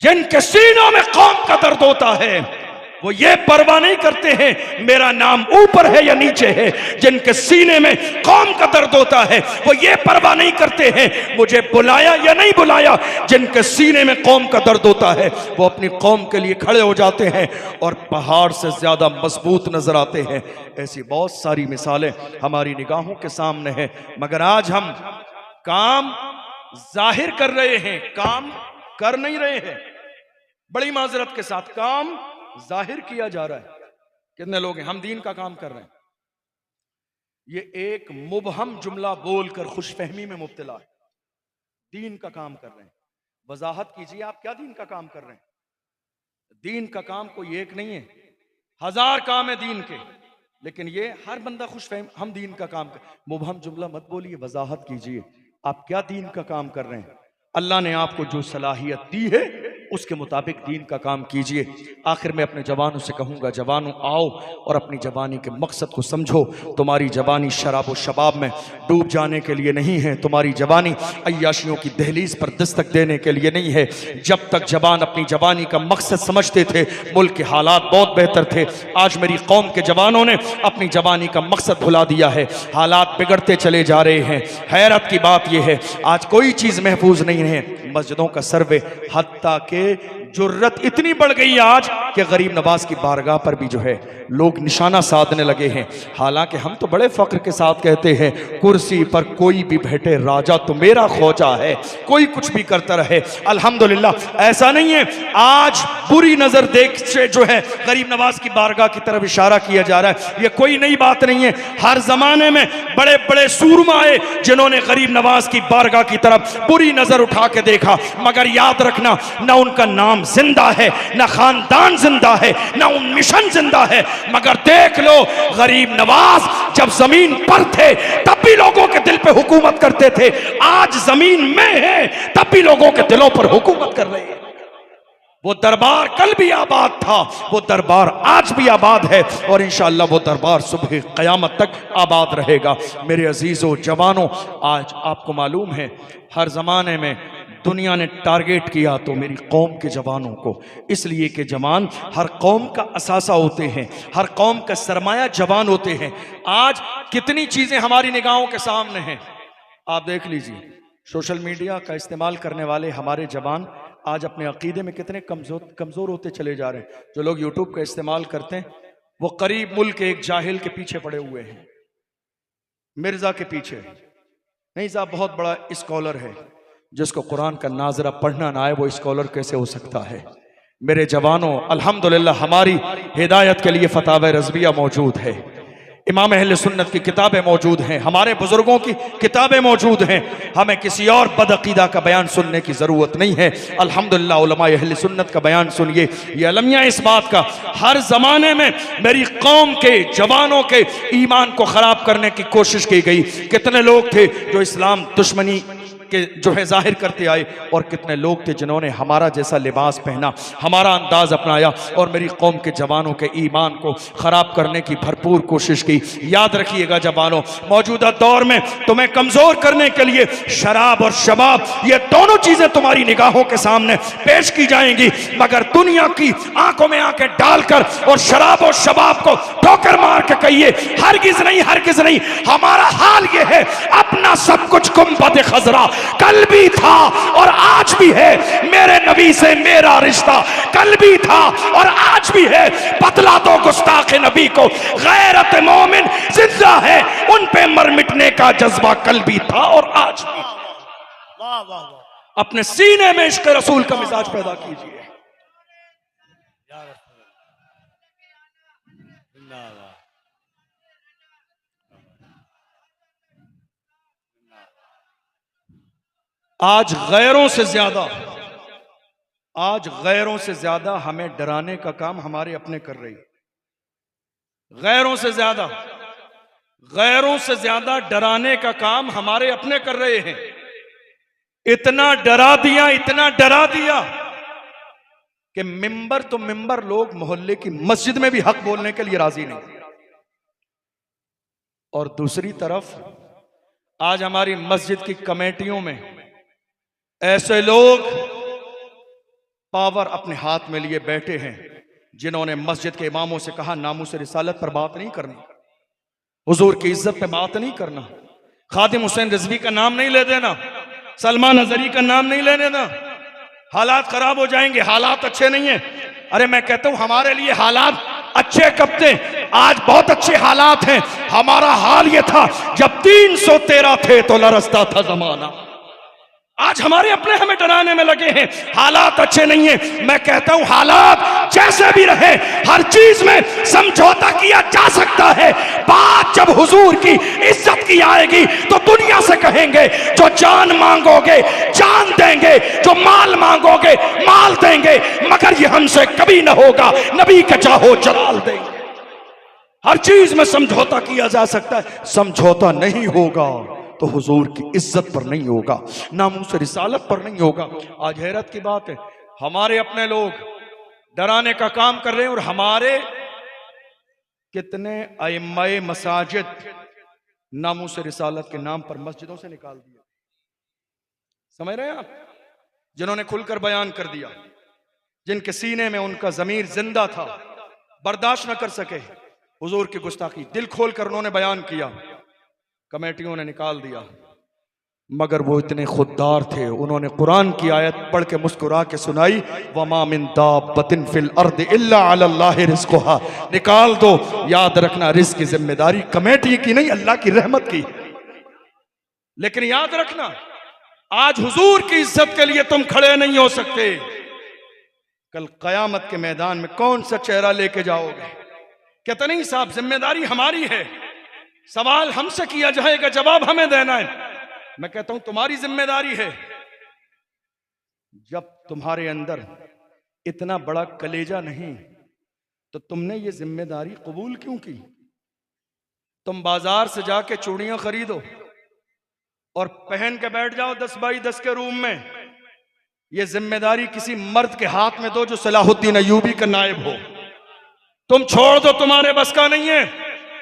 जिनके सीनों में कौम का दर्द होता है वो ये परवाह नहीं करते हैं मेरा नाम ऊपर है या नीचे है। जिनके सीने में कौम का दर्द होता है वो ये परवाह नहीं करते हैं मुझे बुलाया या नहीं बुलाया। जिनके सीने में कौम का दर्द होता है वो अपनी कौम के लिए खड़े हो जाते हैं और पहाड़ से ज्यादा मजबूत नजर आते हैं। ऐसी बहुत सारी मिसालें हमारी निगाहों के सामने है, मगर आज हम काम जाहिर कर रहे हैं, काम कर नहीं रहे हैं। बड़ी माजरत के साथ काम जाहिर किया जा रहा है। कितने लोग हैं हम दीन का काम कर रहे हैं, ये एक मुबहम जुमला बोलकर खुशफहमी में मुब्तला है। दीन का काम कर रहे हैं, वजाहत कीजिए आप क्या दीन का काम कर रहे हैं? दीन का काम कोई एक नहीं है, 1000 काम है दीन के, लेकिन ये हर बंदा खुशफहम हम दीन का काम कर। मुबहम जुमला मत बोलिए, वजाहत कीजिए आप क्या दीन का काम कर रहे हैं। अल्लाह ने आपको जो सलाहियत दी है उसके मुताबिक दीन का काम कीजिए। आखिर में अपने जवानों से कहूँगा, जवानों आओ और अपनी जवानी के मकसद को समझो। तुम्हारी जवानी शराब व शबाब में डूब जाने के लिए नहीं है, तुम्हारी जवानी अय्याशियों की दहलीज पर दस्तक देने के लिए नहीं है। जब तक जवान अपनी जवानी का मकसद समझते थे मुल्क के हालात बहुत बेहतर थे। आज मेरी कौम के जवानों ने अपनी जवानी का मकसद भुला दिया है, हालात बिगड़ते चले जा रहे हैं। हैरत की बात यह है आज कोई चीज़ महफूज नहीं है। मस्जिदों का सर्वे, हत्ता के जुर्रत इतनी बढ़ गई आज कि गरीब नवाज की बारगाह पर भी जो है लोग निशाना साधने लगे हैं। हालांकि हम तो बड़े फख्र के साथ कहते हैं कुर्सी पर कोई भी बैठे राजा तो मेरा खोजा है, कोई कुछ भी करता रहे अल्हम्दुलिल्लाह। ऐसा नहीं है, आज बुरी नजर देख से जो है गरीब नवाज की बारगाह की तरफ इशारा किया जा रहा है। यह कोई नई बात नहीं है, हर जमाने में बड़े बड़े सूरमा आए जिन्होंने गरीब नवाज की बारगाह की तरफ बुरी नजर उठा के देखा, मगर याद रखना ना उनका नाम जिंदा है, ना खानदान जिंदा है, ना उन मिशन जिंदा है। मगर देख लो गरीब नवाज जब जमीन पर थे तब भी लोगों के दिल पे हुकूमत करते थे, आज जमीन में है तब भी लोगों के दिलों पर हुकूमत कर रहे हैं। वो दरबार कल भी आबाद था, वो दरबार आज भी आबाद है और इंशाअल्लाह वो दरबार सुबह क़यामत तक आबाद रहेगा। मेरे अजीजों जवानों, आज आपको मालूम है हर जमाने में दुनिया ने टारगेट किया तो मेरी कौम के जवानों को, इसलिए कि जवान हर कौम का असासा होते हैं, हर कौम का सरमाया जवान होते हैं। आज कितनी चीज़ें हमारी निगाहों के सामने हैं, आप देख लीजिए। सोशल मीडिया का इस्तेमाल करने वाले हमारे जवान आज अपने अकीदे में कितने कमज़ोर होते चले जा रहे हैं। जो लोग यूट्यूब का इस्तेमाल करते हैं वो करीब मुल्क एक जाहिल के पीछे पड़े हुए हैं, मिर्ज़ा के पीछे। नहीं साहब बहुत बड़ा स्कॉलर है, जिसको कुरान का नाजरा पढ़ना ना आए वो स्कॉलर कैसे हो सकता है? मेरे जवानों, अल्हम्दुलिल्लाह हमारी हिदायत के लिए फतावा रज़विया मौजूद है, इमाम अहले सुन्नत की किताबें मौजूद हैं, हमारे बुजुर्गों की किताबें मौजूद हैं। हमें किसी और बदअकीदा का बयान सुनने की ज़रूरत नहीं है। अल्हम्दुलिल्लाह उलमा अहले सुन्नत का बयान सुनिए। ये अलमिया इस बात का, हर ज़माने में मेरी कौम के जवानों के ईमान को ख़राब करने की कोशिश की गई। कितने लोग थे जो इस्लाम दुश्मनी के जो है जाहिर करते आए, और कितने लोग थे जिन्होंने हमारा जैसा लिबास पहना, हमारा अंदाज अपनाया और मेरी कौम के जवानों के ईमान को ख़राब करने की भरपूर कोशिश की। याद रखिएगा जवानों, मौजूदा दौर में तुम्हें कमज़ोर करने के लिए शराब और शबाब, ये दोनों चीज़ें तुम्हारी निगाहों के सामने पेश की जाएंगी, मगर दुनिया की आंखों में आंखें डालकर और शराब और शबाब को ठोकर मार के कहिए हरगिज़ नहीं, हरगिज़ नहीं। हमारा हाल ये है, अपना सब कुछ गुंबद खजरा कल भी था और आज भी है, मेरे नबी से मेरा रिश्ता कल भी था और आज भी है। बतला दो गुस्ताख नबी को, गैरत मोमिन जिंदा है, उन पे मर मिटने का जज्बा कल भी था और आज भी। वाह वाह वाह। अपने सीने में इश्क रसूल का मिजाज पैदा कीजिए। या रसूल जिंदाबाद। आज गैरों से ज्यादा हमें डराने का काम हमारे अपने कर रही है। गैरों से ज्यादा डराने का काम हमारे अपने कर रहे हैं। इतना डरा दिया कि मिंबर तो मिंबर, लोग मोहल्ले की मस्जिद में भी हक बोलने के लिए राजी नहीं। और दूसरी तरफ आज हमारी मस्जिद की कमेटियों में ऐसे लोग पावर अपने हाथ में लिए बैठे हैं जिन्होंने मस्जिद के इमामों से कहा नामूस रिसालत पर बात नहीं करनी, हुजूर की इज्जत पे बात नहीं करना, खादिम हुसैन रिजवी का नाम नहीं ले देना, सलमान अजहरी का नाम नहीं ले देना, हालात खराब हो जाएंगे, हालात अच्छे नहीं है। अरे मैं कहता हूं हमारे लिए हालात अच्छे कब थे? आज बहुत अच्छे हालात हैं। हमारा हाल ये था जब 313 थे तो लरसता था जमाना। आज हमारे अपने हमें डराने में लगे हैं, हालात अच्छे नहीं है। मैं कहता हूं हालात जैसे भी रहे, हर चीज में समझौता किया जा सकता है। बात जब हुजूर की इज्जत की आएगी तो दुनिया से कहेंगे जो जान मांगोगे जान देंगे, जो माल मांगोगे माल देंगे, मगर ये हमसे कभी ना होगा, नबी का चाहो जलाल देंगे। हर चीज में समझौता किया जा सकता है, समझौता नहीं होगा तो हुजूर की इज्जत पर नहीं होगा, नामूस रिसालत पर नहीं होगा। आज हैरत की बात है, हमारे अपने लोग डराने का काम कर रहे हैं और हमारे कितने अइम्माए मसाजिद नामूस रिसालत के नाम पर मस्जिदों से निकाल दिया। समझ रहे हैं आप? जिन्होंने खुलकर बयान कर दिया, जिनके सीने में उनका ज़मीर जिंदा था, बर्दाश्त न कर सके हुजूर की गुस्ताखी, दिल खोलकर उन्होंने बयान किया, कमेटियों ने निकाल दिया। मगर वो इतने खुददार थे, उन्होंने कुरान की आयत पढ़ के मुस्कुरा के सुनाई, वमा मिन दाब्बतिन फिल अर्द इल्ला अलल्लाहि रिज़्कुहा। निकाल दो, याद रखना रिज़्क की जिम्मेदारी कमेटी की नहीं, अल्लाह की रहमत की। लेकिन याद रखना, आज हुजूर की इज्जत के लिए तुम खड़े नहीं हो सकते, कल कयामत के मैदान में कौन सा चेहरा लेके जाओगे? कहते नहीं साहब जिम्मेदारी हमारी है, सवाल हमसे किया जाएगा, जवाब हमें देना है। मैं कहता हूं तुम्हारी जिम्मेदारी है। जब तुम्हारे अंदर इतना बड़ा कलेजा नहीं तो तुमने ये जिम्मेदारी कबूल क्यों की? तुम बाजार से जाके चूड़ियां खरीदो और पहन के बैठ जाओ 10 बाई 10 के रूम में, ये जिम्मेदारी किसी मर्द के हाथ में दो जो सलाहुद्दीन अय्यूबी का नायब हो। तुम छोड़ दो, तुम्हारे बस का नहीं है।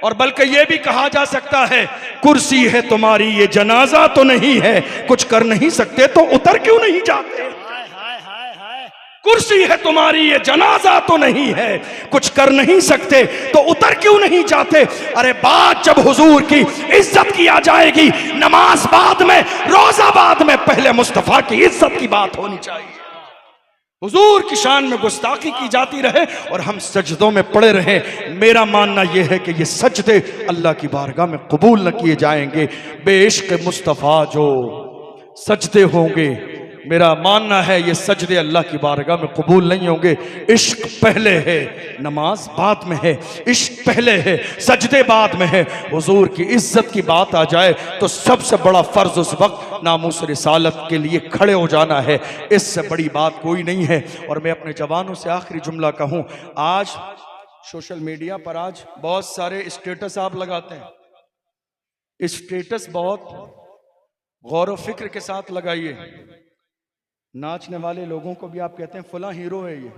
और बल्कि यह भी कहा जा सकता है, कुर्सी है तुम्हारी ये जनाजा तो नहीं है, कुछ कर नहीं सकते तो उतर क्यों नहीं जाते? हाय हाय हाय हाय। कुर्सी है तुम्हारी ये जनाजा तो नहीं है, कुछ कर नहीं सकते तो उतर क्यों नहीं जाते? अरे बात जब हुजूर की इज्जत की आ जाएगी, नमाज बाद में, रोजा बाद में, पहले मुस्तफा की इज्जत की बात होनी चाहिए। हुजूर की शान में गुस्ताखी की जाती रहे और हम सजदों में पड़े रहे। मेरा मानना यह है कि ये सजदे अल्लाह की बारगाह में कबूल न किए जाएंगे। बेइश्क मुस्तफ़ा जो सजदे होंगे मेरा मानना है ये सजदे अल्लाह की बारगाह में कबूल नहीं होंगे। इश्क पहले है, नमाज बाद में है। इश्क पहले है, सजदे बाद में है। हुजूर की इज्जत की बात आ जाए तो सबसे बड़ा फर्ज उस वक्त नामूस रिसालत के लिए खड़े हो जाना है। इससे बड़ी बात कोई नहीं है। और मैं अपने जवानों से आखिरी जुमला कहूँ, आज सोशल मीडिया पर आज बहुत सारे स्टेटस आप लगाते हैं। स्टेटस बहुत गौर व फिक्र के साथ लगाइए। नाचने वाले लोगों को भी आप कहते हैं फला हीरो है ये।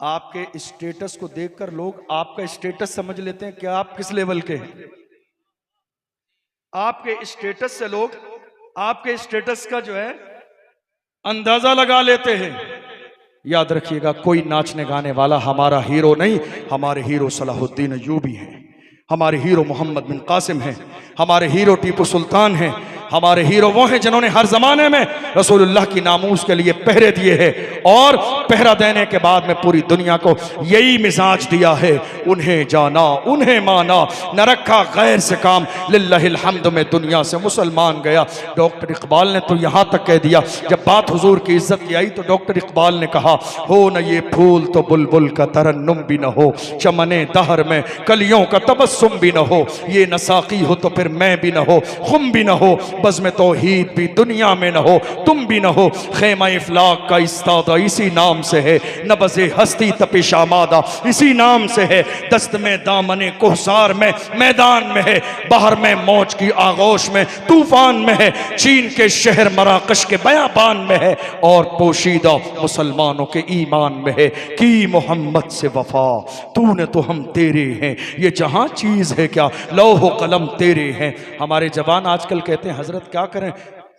आपके स्टेटस को देखकर लोग आपका स्टेटस समझ लेते हैं कि आप किस लेवल के हैं। आपके स्टेटस से लोग आपके स्टेटस का जो है अंदाजा लगा लेते हैं। याद रखिएगा, कोई नाचने गाने वाला हमारा हीरो नहीं। हमारे हीरो सलाहुद्दीन अय्यूबी हैं, हमारे हीरो मोहम्मद बिन कासिम हैं, हमारे हीरो टीपू सुल्तान हैं। हमारे हीरो वो हैं जिन्होंने हर जमाने में रसूलुल्लाह की नामूस के लिए पहरे दिए हैं और पहरा देने के बाद में पूरी दुनिया को यही मिजाज दिया है, उन्हें जाना उन्हें माना, न रखा गैर से काम, लिल्लाहिल हम्द में दुनिया से मुसलमान गया। डॉक्टर इकबाल ने तो यहाँ तक कह दिया, जब बात हुजूर की इज्जत की आई तो डॉक्टर इकबाल ने कहा, हो न ये फूल तो बुलबुल का तरन्नुम भी न हो, चमने दहर में कलियों का तबस्सुम भी न हो, ये न साकी हो तो फिर मैं भी न हो, खुम भी न हो, बज़्म तौहीद भी दुनिया में न हो, तुम भी न हो, खेमा इफलाक का इस्तादा इसी नाम से है, नबज़े हस्ती तपिश आमादा इसी नाम से है, दस्त में दामने कोहसार में मैदान में है, बाहर में मौज की आगोश में तूफान में है, चीन के शहर मराकश के बयाबान में है और पोशीदा मुसलमानों के ईमान में है। की मोहम्मद से वफा तूने तो हम तेरे हैं, ये जहां चीज है क्या लौह कलम तेरे हैं। हमारे जवान आजकल कहते हैं हजरत क्या करें,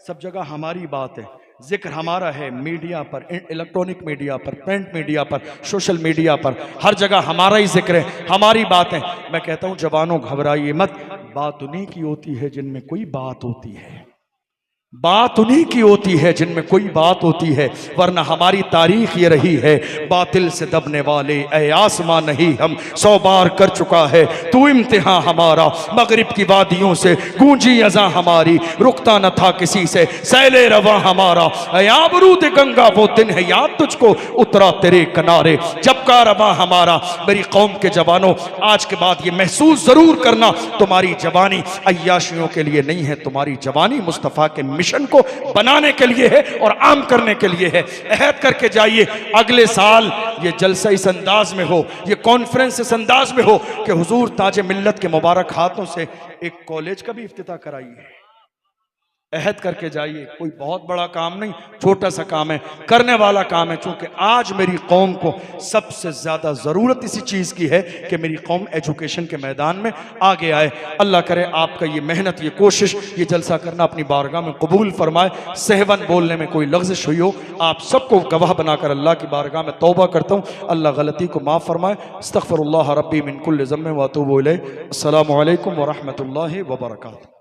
सब जगह हमारी बात है, जिक्र हमारा है, मीडिया पर, इलेक्ट्रॉनिक मीडिया पर, प्रिंट मीडिया पर, सोशल मीडिया पर, हर जगह हमारा ही जिक्र है, हमारी बात है। मैं कहता हूं जवानों घबराइए मत, बात उन्हीं की होती है जिनमें कोई बात होती है, बात उन्हीं की होती है जिनमें कोई बात होती है, वरना हमारी तारीख ये रही है, बातिल से दबने वाले ऐ आसमां नहीं हम 100 बार कर चुका है तू इम्तिहान हमारा, मगरिब की वादियों से गूंजी अज़ां हमारी, रुकता न था किसी से सैले रवा हमारा, ऐ आबरूद गंगा वो दिन है याद तुझको उतरा तेरे किनारे, जब का रवा हमारा। मेरी कौम के जवानों, आज के बाद ये महसूस जरूर करना, तुम्हारी जवानी अय्याशियों के लिए नहीं है, तुम्हारी जवानी मुस्तफ़ा के मिशन को बनाने के लिए है और आम करने के लिए है। अहद करके जाइए अगले साल ये जलसा इस अंदाज में हो, ये कॉन्फ्रेंस इस अंदाज में हो कि हुजूर ताजे मिल्लत के मुबारक हाथों से एक कॉलेज का भी इफ्तिताह कराइए। अहद करके जाइए, कोई बहुत बड़ा काम नहीं, छोटा सा काम है, करने वाला काम है। चूंकि आज मेरी कौम को सबसे ज्यादा जरूरत इसी चीज की है कि मेरी कौम एजुकेशन के मैदान में आगे आए। अल्लाह करे आपका ये मेहनत, ये कोशिश, ये जलसा करना अपनी बारगाह में कबूल फरमाए। सहवन बोलने में कोई लफ्ज़िश हुई हो, आप सबको गवाह बनाकर अल्लाह की बारगाह में तौबा करता हूँ, अल्लाह गलती को माफ़ फरमाए। अस्तग़फिरुल्लाह रब्बी मिन कुल्लि ज़म्बिन व अतूबु इलैह। अस्सलामु अलैकुम व रहमतुल्लाहि व बरकातुहू।